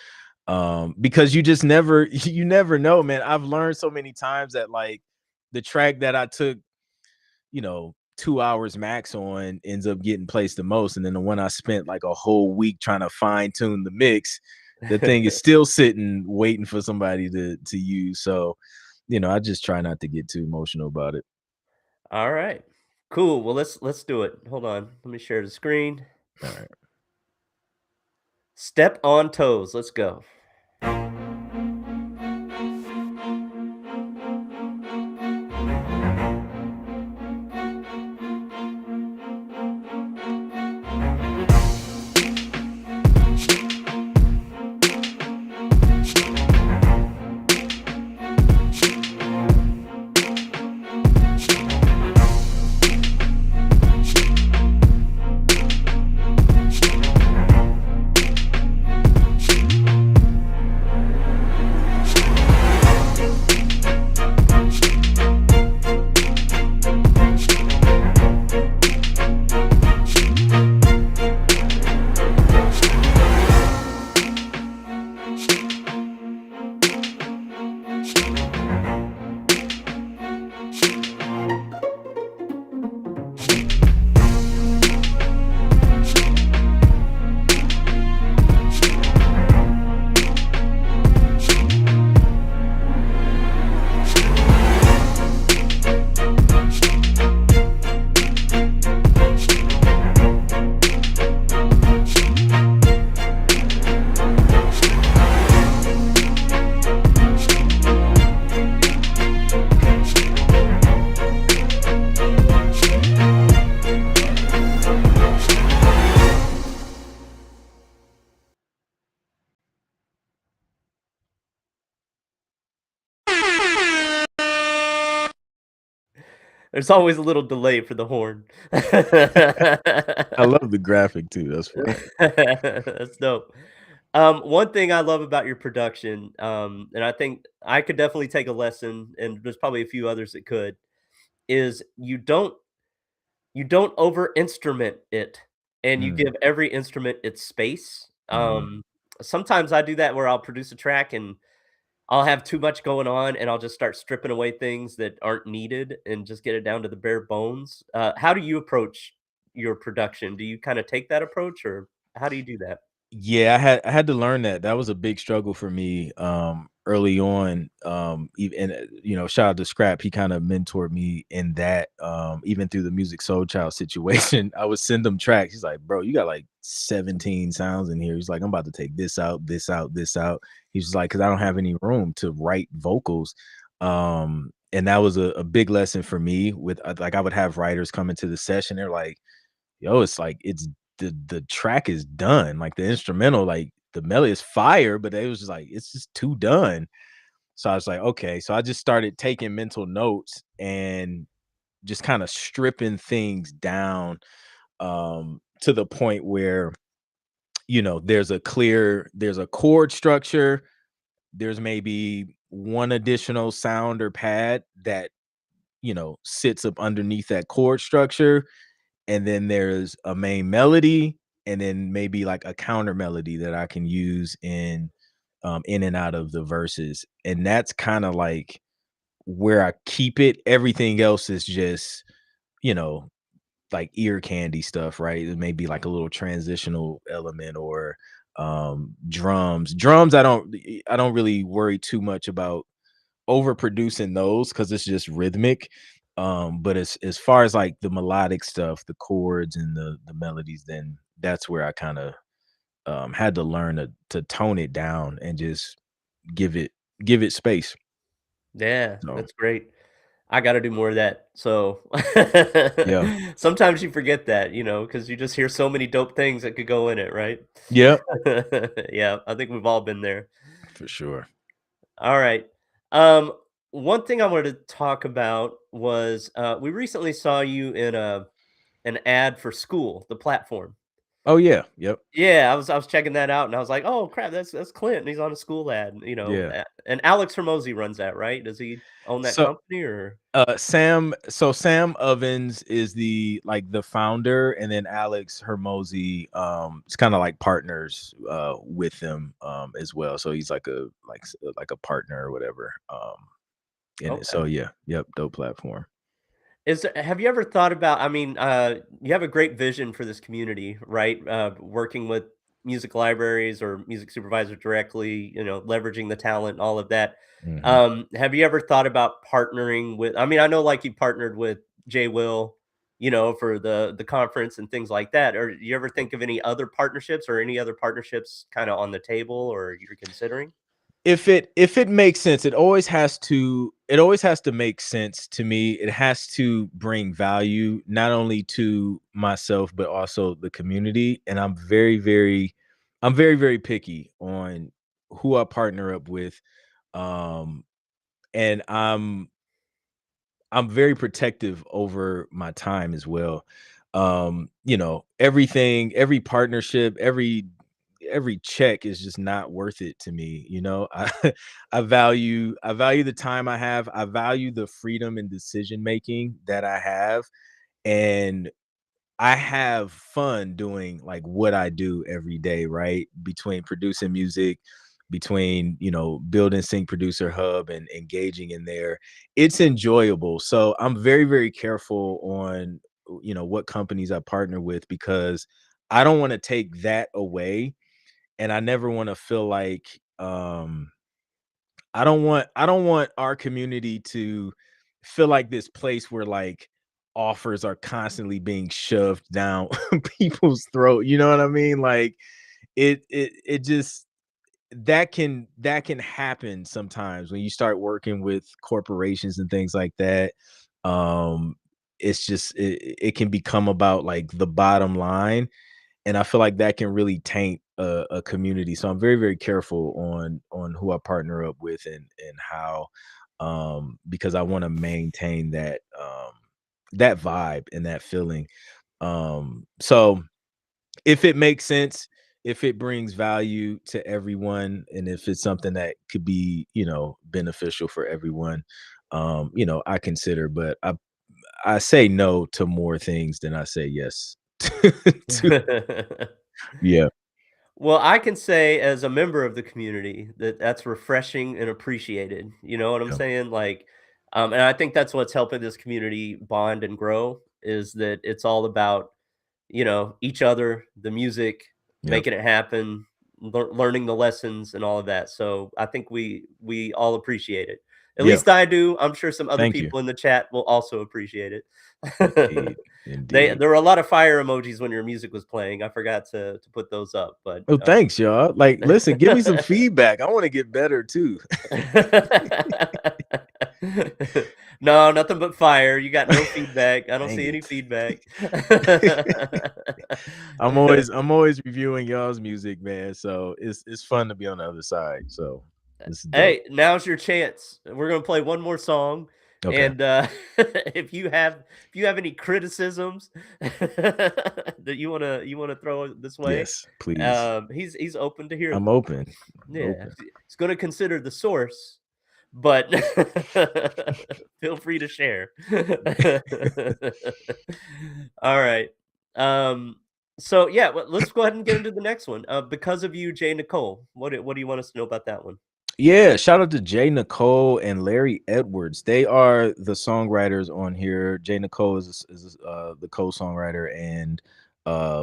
Because you just never you never know, man. I've learned so many times that like the track that I took, 2 hours max on ends up getting placed the most. And then the one I spent like a whole week trying to fine tune the mix, the thing is still sitting waiting for somebody to use. So, I just try not to get too emotional about it. Alright. Cool, well, let's do it. Hold on, let me share the screen. All right. Step on Toes, let's go. There's always a little delay for the horn. I love the graphic too. That's funny. That's dope. One thing I love about your production, and I think I could definitely take a lesson, and there's probably a few others that could, is you don't over instrument it, and you Mm, give every instrument its space. mhm. Sometimes I do that where I'll produce a track and I'll have too much going on, and I'll just start stripping away things that aren't needed and just get it down to the bare bones. How do you approach your production? Do you kinda take that approach, or how do you do that? Yeah, I had to learn that. That was a big struggle for me early on. Even you know, shout out to Scrap. He kind of mentored me in that. Even through the Music Soul Child situation, I would send him tracks. He's like, "Bro, you got like 17 sounds in here." He's like, "I'm about to take this out, this out, this out." He's just like, "Cause I don't have any room to write vocals." And that was a big lesson for me. With like, I would have writers come into the session. They're like, yo, it's like it's the track is done. Like the instrumental, like the melody is fire, but it was just like it's just too done. So I was like, okay. So I just started taking mental notes and just kind of stripping things down to the point where you know there's a chord structure, there's maybe one additional sound or pad that you know sits up underneath that chord structure, and then there's a main melody, and then maybe like a counter melody that I can use in and out of the verses. And that's kind of like where I keep it. Everything else is just, you know, like ear candy stuff, right? It may be like a little transitional element or drums. Drums I don't really worry too much about overproducing those because it's just rhythmic. But as far as like the melodic stuff, the chords and the melodies, then that's where I kind of had to learn to tone it down and just give it give it space. Yeah, So that's great. I gotta do more of that. So yeah, sometimes you forget that, you know, because you just hear so many dope things that could go in it, right? yep, Yeah, I think we've all been there. for sure. All right. Um, one thing I wanted to talk about was we recently saw you in an ad for school, the platform. Oh yeah, yep, Yeah, I was checking that out and I was like, oh crap, that's Clint. And he's on a school ad, you know. yeah. And Alex Hermosi runs that, right? Does he own that So company or? Sam Ovens is the like the founder, and then Alex Hermosi it's kind of like partners with him as well. So he's like like a partner or whatever in it. So Okay. yeah, yep, dope platform. Have you ever thought about I mean, you have a great vision for this community, right? Working with music libraries or music supervisors directly, you know, leveraging the talent and all of that. Mhm. Have you ever thought about partnering with I mean, I know like you partnered with Jay Will, you know, for the conference and things like that. Or you ever think of any other partnerships or any other partnerships kind of on the table or you're considering? If it makes sense, it always has to make sense to me. It has to bring value not only to myself but also the community. And I'm very picky on who I partner up with. Um and I'm very protective over my time as well. You know, every partnership, every check is just not worth it to me. You know, I value the time I have. I value the freedom and decision making that I have, and I have fun doing like what I do every day, right? Between producing music, between, you know, building Sync Producer Hub and engaging in there. It's enjoyable. So I'm very careful on, you know, what companies I partner with because I don't want to take that away. And I never want to feel like I don't want our community to feel like this place where like offers are constantly being shoved down people's throat. You know what I mean? Like it just that can happen sometimes when you start working with corporations and things like that. Um it's just it can become about like the bottom line, and I feel like that can really taint a community. So I'm very careful on who I partner up with and how, because I want to maintain that that vibe and that feeling. So if it makes sense, if it brings value to everyone, and if it's something that could be, you know, beneficial for everyone, you know, I consider. But I say no to more things than I say yes to. Yeah. Well, I can say as a member of the community that that's refreshing and appreciated. You know what I'm Yeah. saying? Like, and I think that's what's helping this community bond and grow is that it's all about, you know, each other, the music, making it happen, learning the lessons and all of that. So I think we all appreciate it. At Yeah. least I do. I'm sure some other Thank you. people in the chat will also appreciate it. Indeed. Indeed. There were a lot of fire emojis when your music was playing. I forgot to put those up, but Oh, thanks, y'all. Like, listen, give me some feedback. I want to get better too. No, nothing but fire. You got no feedback. I don't Dang see any it. feedback. I'm always reviewing y'all's music, man. So it's fun to be on the other side. So this is dope. Hey, now's your chance. We're gonna play one more song, Okay. and if you have any criticisms that you wanna throw this way, Yes, please. he's open to hear I'm them. open. Yeah, he's gonna consider the source, but feel free to share. All right. So yeah, let's go ahead and get into the next one. Because of You, Jay Nicole. What do you want us to know about that one? Yeah, shout out to Jay Nicole and Larry Edwards. They are the songwriters on here. Jay Nicole is the co-songwriter and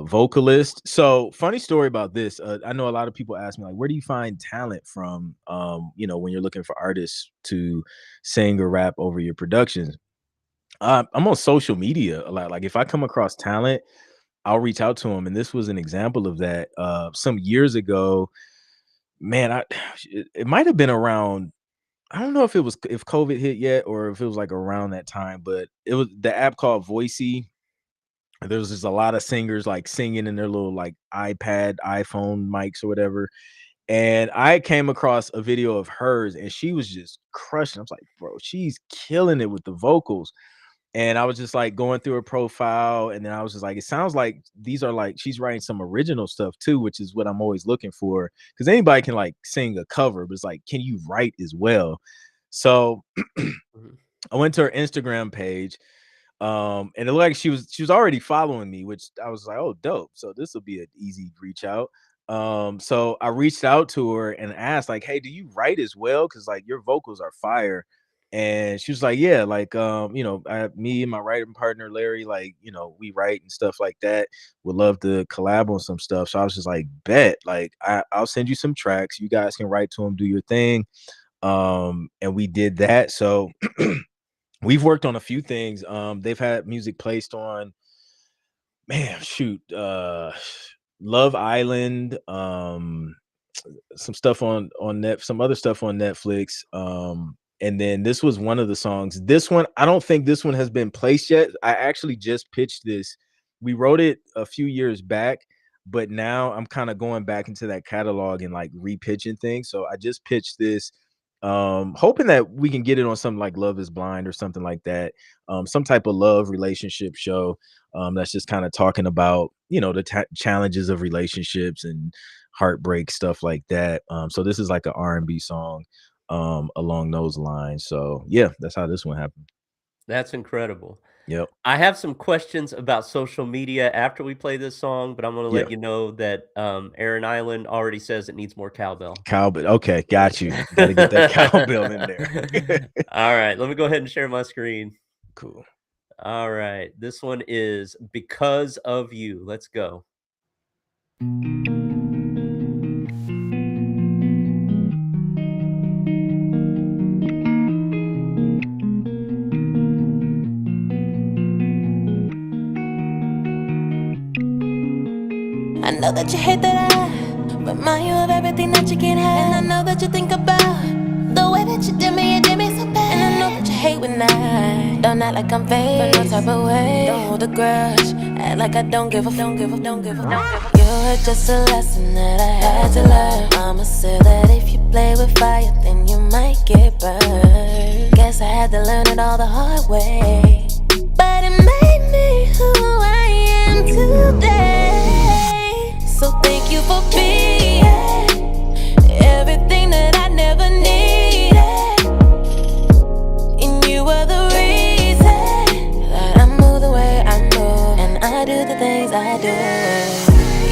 vocalist. So funny story about this. I know a lot of people ask me, like, where do you find talent from? When you're looking for artists to sing or rap over your productions. I'm on social media a lot. Like, if I come across talent, I'll reach out to them. And this was an example of that. Some years ago, man, it might have been around, I don't know if COVID hit yet or if it was like around that time, but it was the app called Voicey. There was just a lot of singers like singing in their little like iPad, iPhone mics or whatever. And I came across a video of hers and she was just crushing. I was like, bro, she's killing it with the vocals. And I was just like going through her profile, and then I was just like, it sounds like these are like she's writing some original stuff too, which is what I'm always looking for. Because anybody can like sing a cover, but it's like, can you write as well? So I went to her Instagram page, and it looked like she was already following me, which I was like, oh, dope. So this will be an easy reach out. So I reached out to her and asked, like, hey, do you write as well? Because like your vocals are fire. And she was like, yeah, like, me and my writing partner, Larry, like, we write and stuff like that. Would love to collab on some stuff. So I was just like, bet, like, I'll send you some tracks. You guys can write to them, do your thing. And we did that. So we've worked on a few things. They've had music placed on, Love Island, some stuff on some other stuff on Netflix. And then this was one of the songs. This one, I don't think this one has been placed yet. I actually just pitched this. We wrote it a few years back, but now I'm kind of going back into that catalog and like repitching things. So I just pitched this, hoping that we can get it on something like Love is Blind or something like that. Some type of love relationship show that's just kind of talking about, the challenges of relationships and heartbreak, stuff like that. So this is like an R&B song along those lines. So yeah, that's how this one happened. That's incredible. Yep. I have some questions about social media after we play this song, but I'm going to let you know that Aaron Island already says it needs more cowbell. Cowbell. Okay, got you. Got to get that cowbell in there. All right, let me go ahead and share my screen. Cool. All right, this one is Because of You. Let's go. I know that you hate that I remind you of everything that you can't have. And I know that you think about the way that you did me so bad. And I know that you hate when I don't act like I'm fake, but no type of way. Don't hold a grudge, act like I don't give a. You were just a lesson that I had to learn. Mama said that if you play with fire, then you might get burned. Guess I had to learn it all the hard way, but it made me who I am today. So thank you for being everything that I never needed. And you were the reason that I move the way I move, and I do the things I do.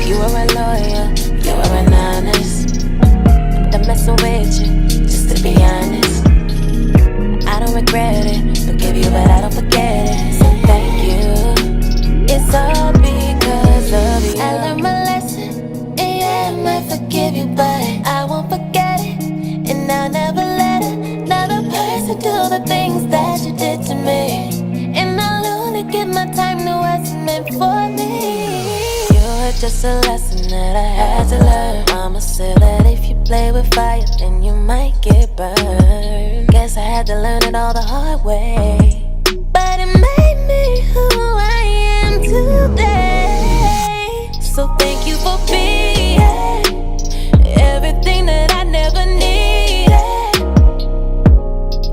You were a lawyer, you were an honest. I'm done messing with you, just to be honest. I don't regret it, forgive you but I don't forget it. So thank you, it's all because of you. I learned my lesson all the things that you did to me, and I'll only give my time to what's meant for me. You were just a lesson that I had to learn. Mama said that if you play with fire, then you might get burned. Guess I had to learn it all the hard way, but it made me who I am today. So thank you for being everything that I never needed,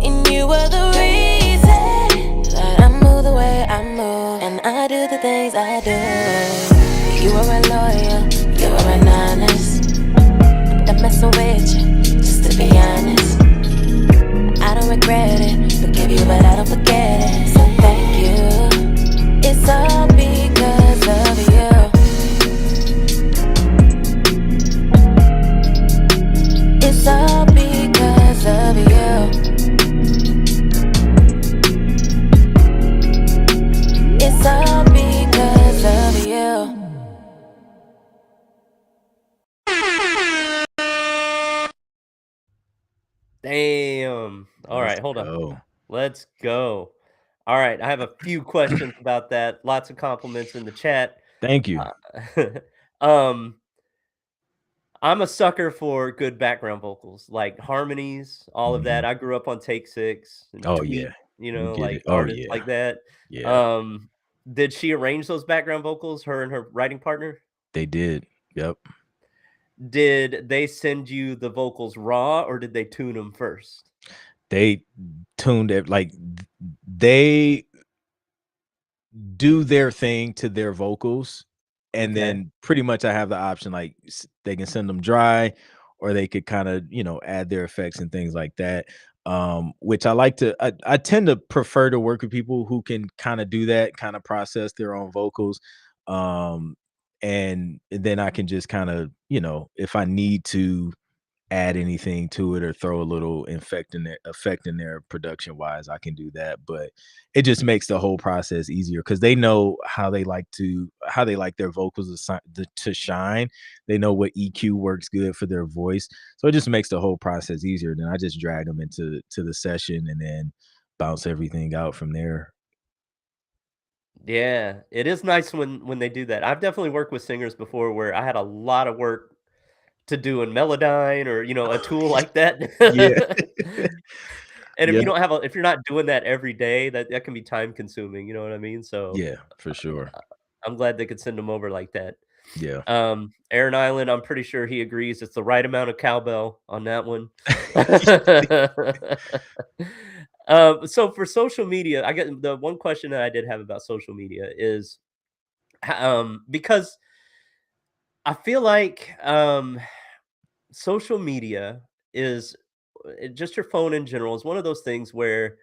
and you were the reason that I move the way I move, and I do the things I do. You were a loyal, you were an honest. I'm done messing with you, just to be honest. I don't regret it, forgive you, but I don't forget it. So thank you, it's all because of you. It's all because of you. It's all because of you. Damn. All right, hold on. Oh, Let's go. All right, I have a few questions about that. Lots of compliments in the chat. thank you. Um, I'm a sucker for good background vocals, like harmonies, all of that. Mhm. I grew up on Take Six and Oh Tweet, yeah, you get like it. Oh artists yeah, like that. yeah, Um, did she arrange those background vocals, her and her writing partner? they did. Yep. Did they send you the vocals raw or did they tune them first? They tuned it like they do their thing to their vocals, and Okay. then pretty much I have the option, like, they can send them dry, or they could kinda, add their effects and things like that, which I tend to prefer to work with people who can kinda do that, kinda process their own vocals, um, and then I can just kinda, if I need to add anything to it or throw a little effect in there production wise, I can do that. But it just makes the whole process easier because they know how they like their vocals to shine. They know what EQ works good for their voice. So it just makes the whole process easier. Then I just drag them to the session and then bounce everything out from there. Yeah, it is nice when they do that. I've definitely worked with singers before where I had a lot of work to do in Melodyne or, a tool like that. Yeah. And if Yeah. you don't have a if you're not doing that every day, that can be time consuming, you know what I mean? So, Yeah, for sure. I'm glad they could send them over like that. Yeah. Aaron Island, I'm pretty sure he agrees it's the right amount of cowbell on that one. So for social media, I get the one question that I did have about social media is, because I feel like, social media is just your phone in general is one of those things where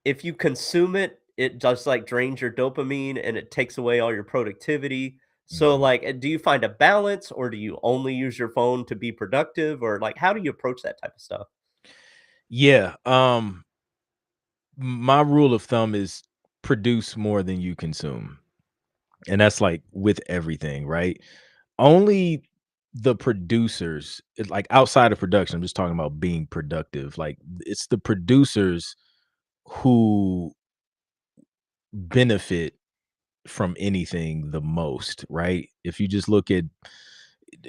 if you consume it, it just like drains your dopamine and it takes away all your productivity. So, Mhm. like, do you find a balance or do you only use your phone to be productive? Or like, how do you approach that type of stuff? Yeah. My rule of thumb is produce more than you consume. And that's like with everything, right? Only the producers, like outside of production, I'm just talking about being productive. Like it's the producers who benefit from anything the most, right? If you just look at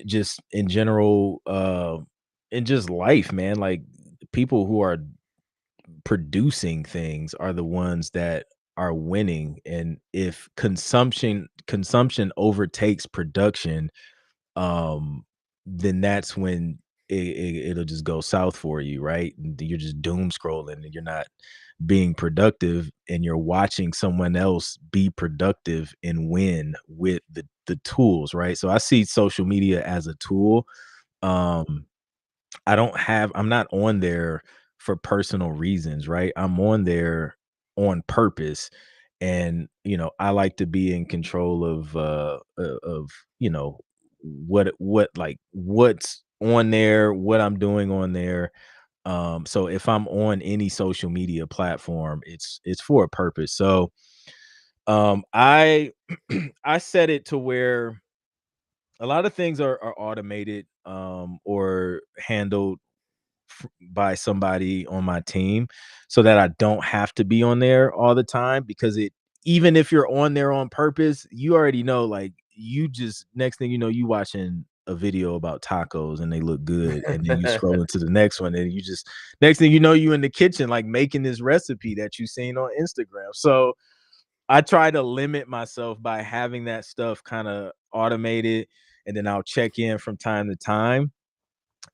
just in general, in just life, man, like people who are producing things are the ones that are winning. And if consumption overtakes production, um then that's when it'll just go south for you, right? You're just doom scrolling and you're not being productive, and you're watching someone else be productive and win with the tools, right? So I see social media as a tool. um I'm not on there for personal reasons, right? I'm on there on purpose. And, I like to be in control of, what's on there, what I'm doing on there. So if I'm on any social media platform, it's for a purpose. So, I I set it to where a lot of things are automated, or handled by somebody on my team so that I don't have to be on there all the time, because even if you're on there on purpose, you already know, like, you just, next thing you know, you watching a video about tacos and they look good, and then you scroll into the next one, and you just, next thing you know, you in the kitchen like making this recipe that you seen on Instagram. So I try to limit myself by having that stuff kind of automated, and then I'll check in from time to time.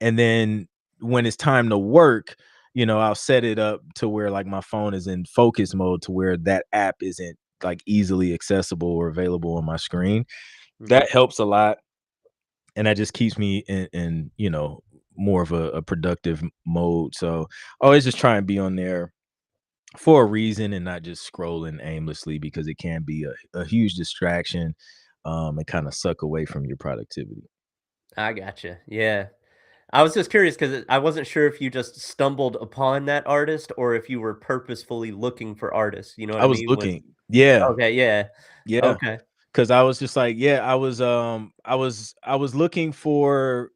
And then when it's time to work, I'll set it up to where like my phone is in focus mode, to where that app isn't like easily accessible or available on my screen. Mhm. That helps a lot. And that just keeps me in more of a productive mode. So I always just try and be on there for a reason and not just scrolling aimlessly, because it can be a huge distraction, and kind of suck away from your productivity. I gotcha. Yeah. I was just curious because I wasn't sure if you just stumbled upon that artist or if you were purposefully looking for artists, you know what I I was mean? looking. Yeah. Okay, yeah. Yeah. Okay. 'Cause I was just like, yeah, I was looking for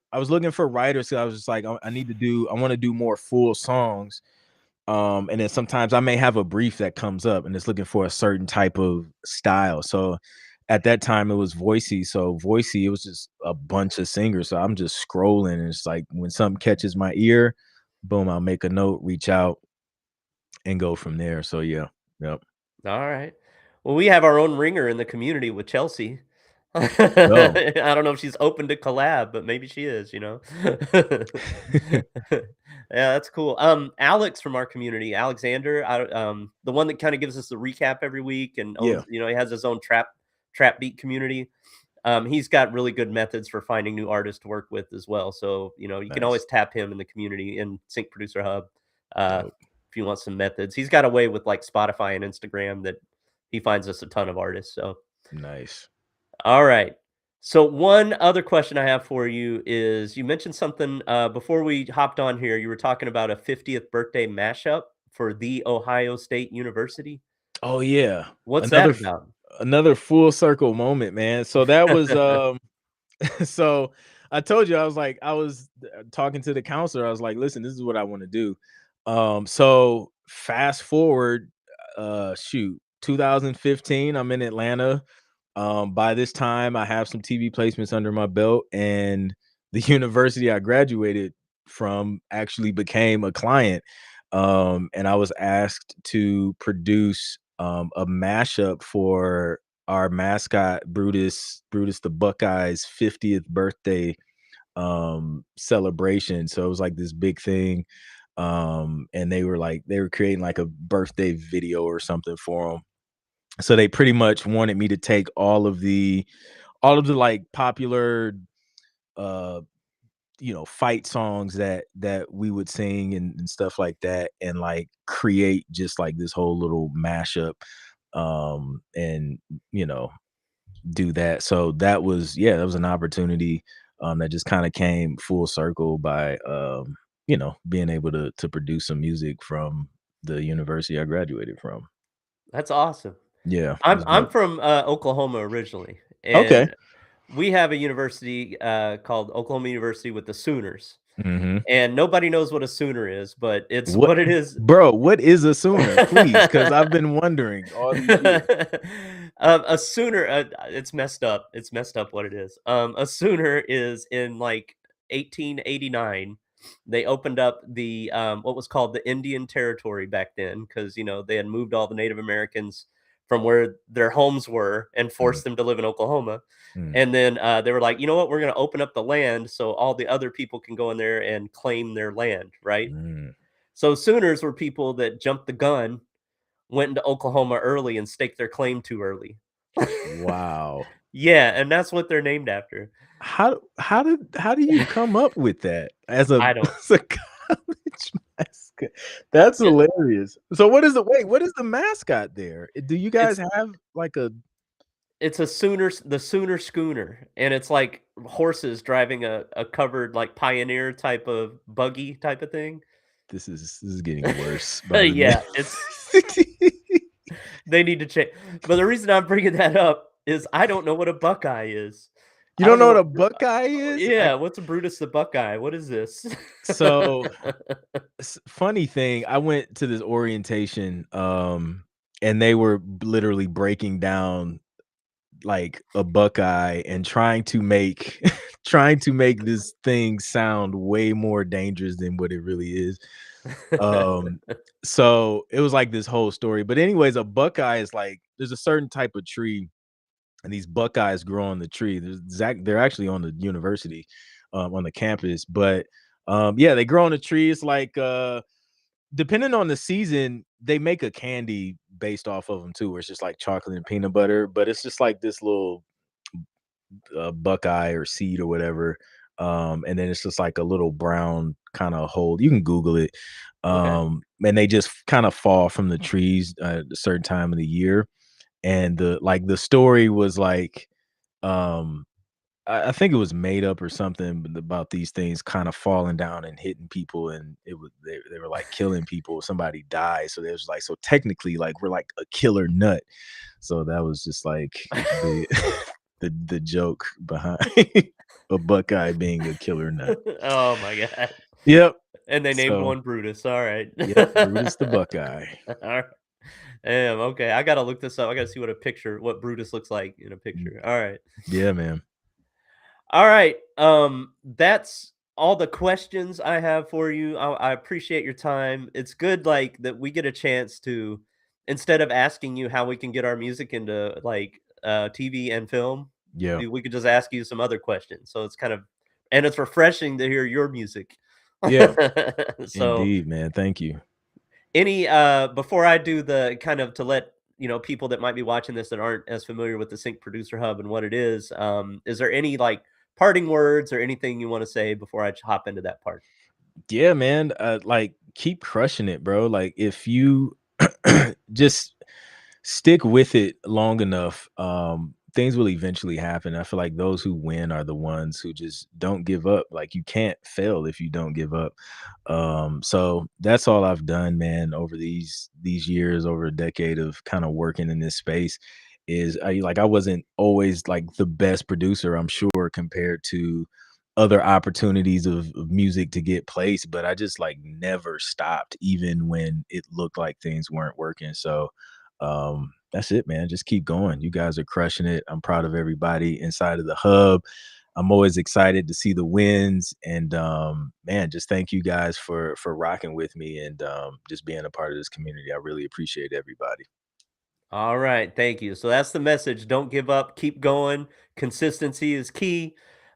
writers. So I was just like, I want to do more full songs. And then sometimes I may have a brief that comes up and it's looking for a certain type of style. So at that time it was Voicey. So Voicey, it was just a bunch of singers. So I'm just scrolling, and it's like when something catches my ear, boom, I'll make a note, reach out, and go from there. So yeah. Yep. Alright. Well, we have our own ringer in the community with Chelsea. Go. I don't know if she's open to collab, but maybe she is, you know? Yeah, that's cool. Alex from our community, Alexander, the one that kinda gives us the recap every week and Yeah. owns, he has his own trap beat community. He's got really good methods for finding new artists to work with as well. So, you can always Nice. tap him in the community in Sync Producer Hub, uh, Dope. if you want some methods. He's got a way with like Spotify and Instagram that he finds us a ton of artists. So, Nice. all right. So, one other question I have for you is you mentioned something before we hopped on here. You were talking about a 50th birthday mashup for the Ohio State University. Oh yeah. What's that Another about? another full circle moment, man. So that was so I told you, I was talking to the counselor. I was like, listen, this is what I want to do. So fast forward, shoot, 2015, I'm in Atlanta. By this time, I have some TV placements under my belt, and the university I graduated from actually became a client. And I was asked to produce a mashup for our mascot Brutus the Buckeye's 50th birthday celebration. So it was like this big thing. And they were creating like a birthday video or something for him. So they pretty much wanted me to take all of the like popular uh fight songs that we would sing and stuff like that, and like create just like this whole little mashup, and do that. So that was an opportunity that just kind of came full circle by being able to produce some music from the university I graduated from. That's awesome. Yeah, it I'm was I'm dope. from, Oklahoma originally, Okay. and we have a university, called Oklahoma University with the Sooners, Mhm. and nobody knows what a Sooner is, but it's What what it is. bro, what is a Sooner? Please, because 'cause I've been wondering all these years. A Sooner, it's messed up. It's messed up what it is. A Sooner is in, like, 1889, they opened up the, what was called the Indian Territory back then, because they had moved all the Native Americans from where their homes were and Mm, forced them to live in Oklahoma, mm, and then, they were like, "You know what? We're gonna open up the land so all the other people can go in there and claim their land," right? mm. So Sooners were people that jumped the gun, went into Oklahoma early and staked their claim too early. Wow. Yeah, and that's what they're named after. How do you come up with that as a I don't as a college mascot? That's it hilarious. So what is the mascot there? Do you guys it's have like a it's a the Sooner Schooner, and it's like horses driving a covered, like, Pioneer type of buggy type of thing. this is getting worse by the Yeah, it's minute. they need to change. But the reason I'm bringing that up is I don't know what a Buckeye is. You I don't don't know know what what a buckeye is? yeah, what's a Brutus the Buckeye? What is this? So funny thing, I went to this orientation, and they were literally breaking down like a buckeye and trying to make trying to make this thing sound way more dangerous than what it really is. Um, so it was like this whole story. But anyways, a buckeye is like there's a certain type of tree, and these buckeyes grow on the tree. They're actually on the university, on the campus. But yeah, they grow on the tree. It's like depending on the season, they make a candy based off of them too, where it's just like chocolate and peanut butter, but it's just like this little buckeye or seed or whatever. And then it's just like a little brown kind of hole. You can Google it. Okay. And they just kind of fall from the trees at a certain time of the year. And the story was like, um, I think it was made up or something about these things kind of falling down and hitting people, and they were like killing people. Somebody died, so they was like, so technically, like we're like a killer nut. So that was just like the the joke behind a buckeye being a killer nut. Oh my god. Yep. And they named So one Brutus, alright. yep, Brutus the Buckeye. Alright. Damn, okay, I gotta look this up, I gotta see what Brutus looks like in a picture, alright. Yeah, man. Alright, that's all the questions I have for you. I appreciate your time. It's good, like, that we get a chance to instead of asking you how we can get our music into, like, TV and film, Yeah. we could just ask you some other questions, so it's kind of and it's refreshing to hear your music. Yeah. So, Indeed, man. Thank you. any before I do the kind of to let people that might be watching this that aren't as familiar with the Sync Producer Hub and what it is there any like parting words or anything you want to say before I hop into that part? Yeah, man. Like keep crushing it, bro. Like if you just stick with it long enough, things will eventually happen. I feel like those who win are the ones who just don't give up. Like you can't fail if you don't give up. So that's all I've done, man, over these years, over a decade of kind of working in this space. Is I wasn't always like the best producer, I'm sure, compared to other opportunities of music to get placed, but I just like never stopped, even when it looked like things weren't working. So that's it, man. Just keep going. You guys are crushing it. I'm proud of everybody inside of the hub. I'm always excited to see the wins, and man, just thank you guys for rocking with me and just being a part of this community. I really appreciate everybody. All right, thank you. So that's the message. Don't give up. Keep going. Consistency is key.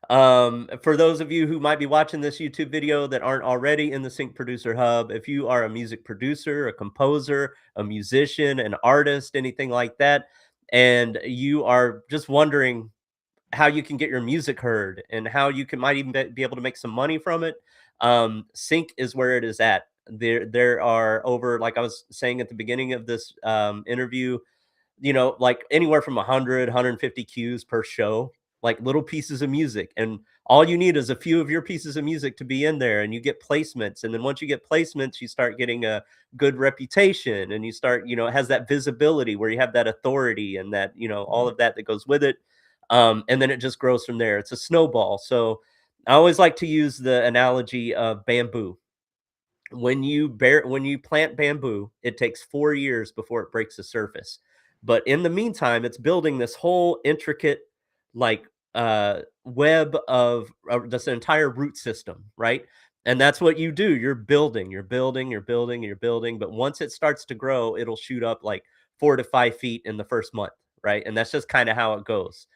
For those of you who might be watching this YouTube video that aren't already in the Sync Producer Hub, if you are a music producer, a composer, a musician, an artist, anything like that, and you are just wondering how you can get your music heard and how you can might even be able to make some money from it, Sync is where it is at. There are over, like I was saying at the beginning of this interview, like anywhere from 100, 150 cues per show, like little pieces of music. And all you need is a few of your pieces of music to be in there, and you get placements. And then once you get placements, you start getting a good reputation, and you start, it has that visibility where you have that authority and that, all of that that goes with it. And then it just grows from there. It's a snowball. So I always like to use the analogy of bamboo. When you plant bamboo, it takes 4 years before it breaks the surface. But in the meantime, it's building this whole intricate, like, web of this entire root system, right? And that's what you do. You're building, you're building, you're building, you're building. But once it starts to grow, it'll shoot up like 4 to 5 feet in the first month, right? And that's just kind of how it goes.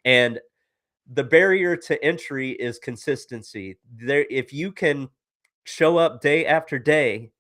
And the barrier to entry is consistency. There, if you can show up day after day,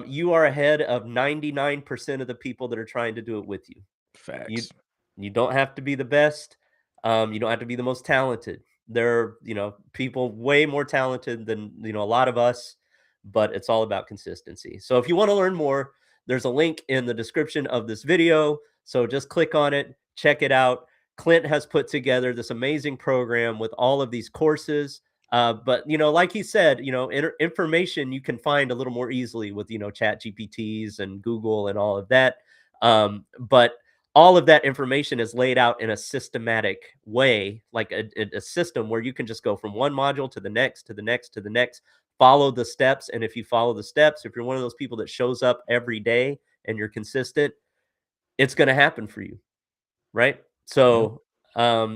you are ahead of 99% of the people that are trying to do it with you. You Facts. you don't have to be the best. You don't have to be the most talented. There are, people way more talented than, a lot of us, but it's all about consistency. So if you want to learn more, there's a link in the description of this video. So just click on it, check it out. Clint has put together this amazing program with all of these courses. But like he said, information you can find a little more easily with Chat GPTs and Google and all of that. But all of that information is laid out in a systematic way, like a system where you can just go from one module to the next, to the next, to the next, follow the steps. And if you follow the steps, if you're one of those people that shows up every day and you're consistent, it's going to happen for you. Right? Yep. So,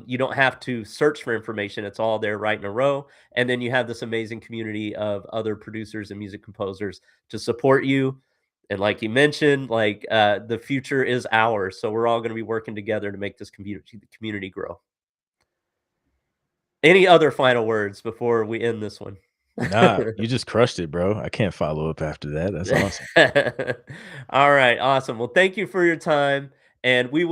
you don't have to search for information. It's all there right in a row. And then you have this amazing community of other producers and music composers to support you. And like you mentioned, like, the future is ours. So we're all going to be working together to make this community grow. Any other final words before we end this one? Nah, you just crushed it, bro. I can't follow up after that. That's awesome. All right, awesome. Well, thank you for your time, and we will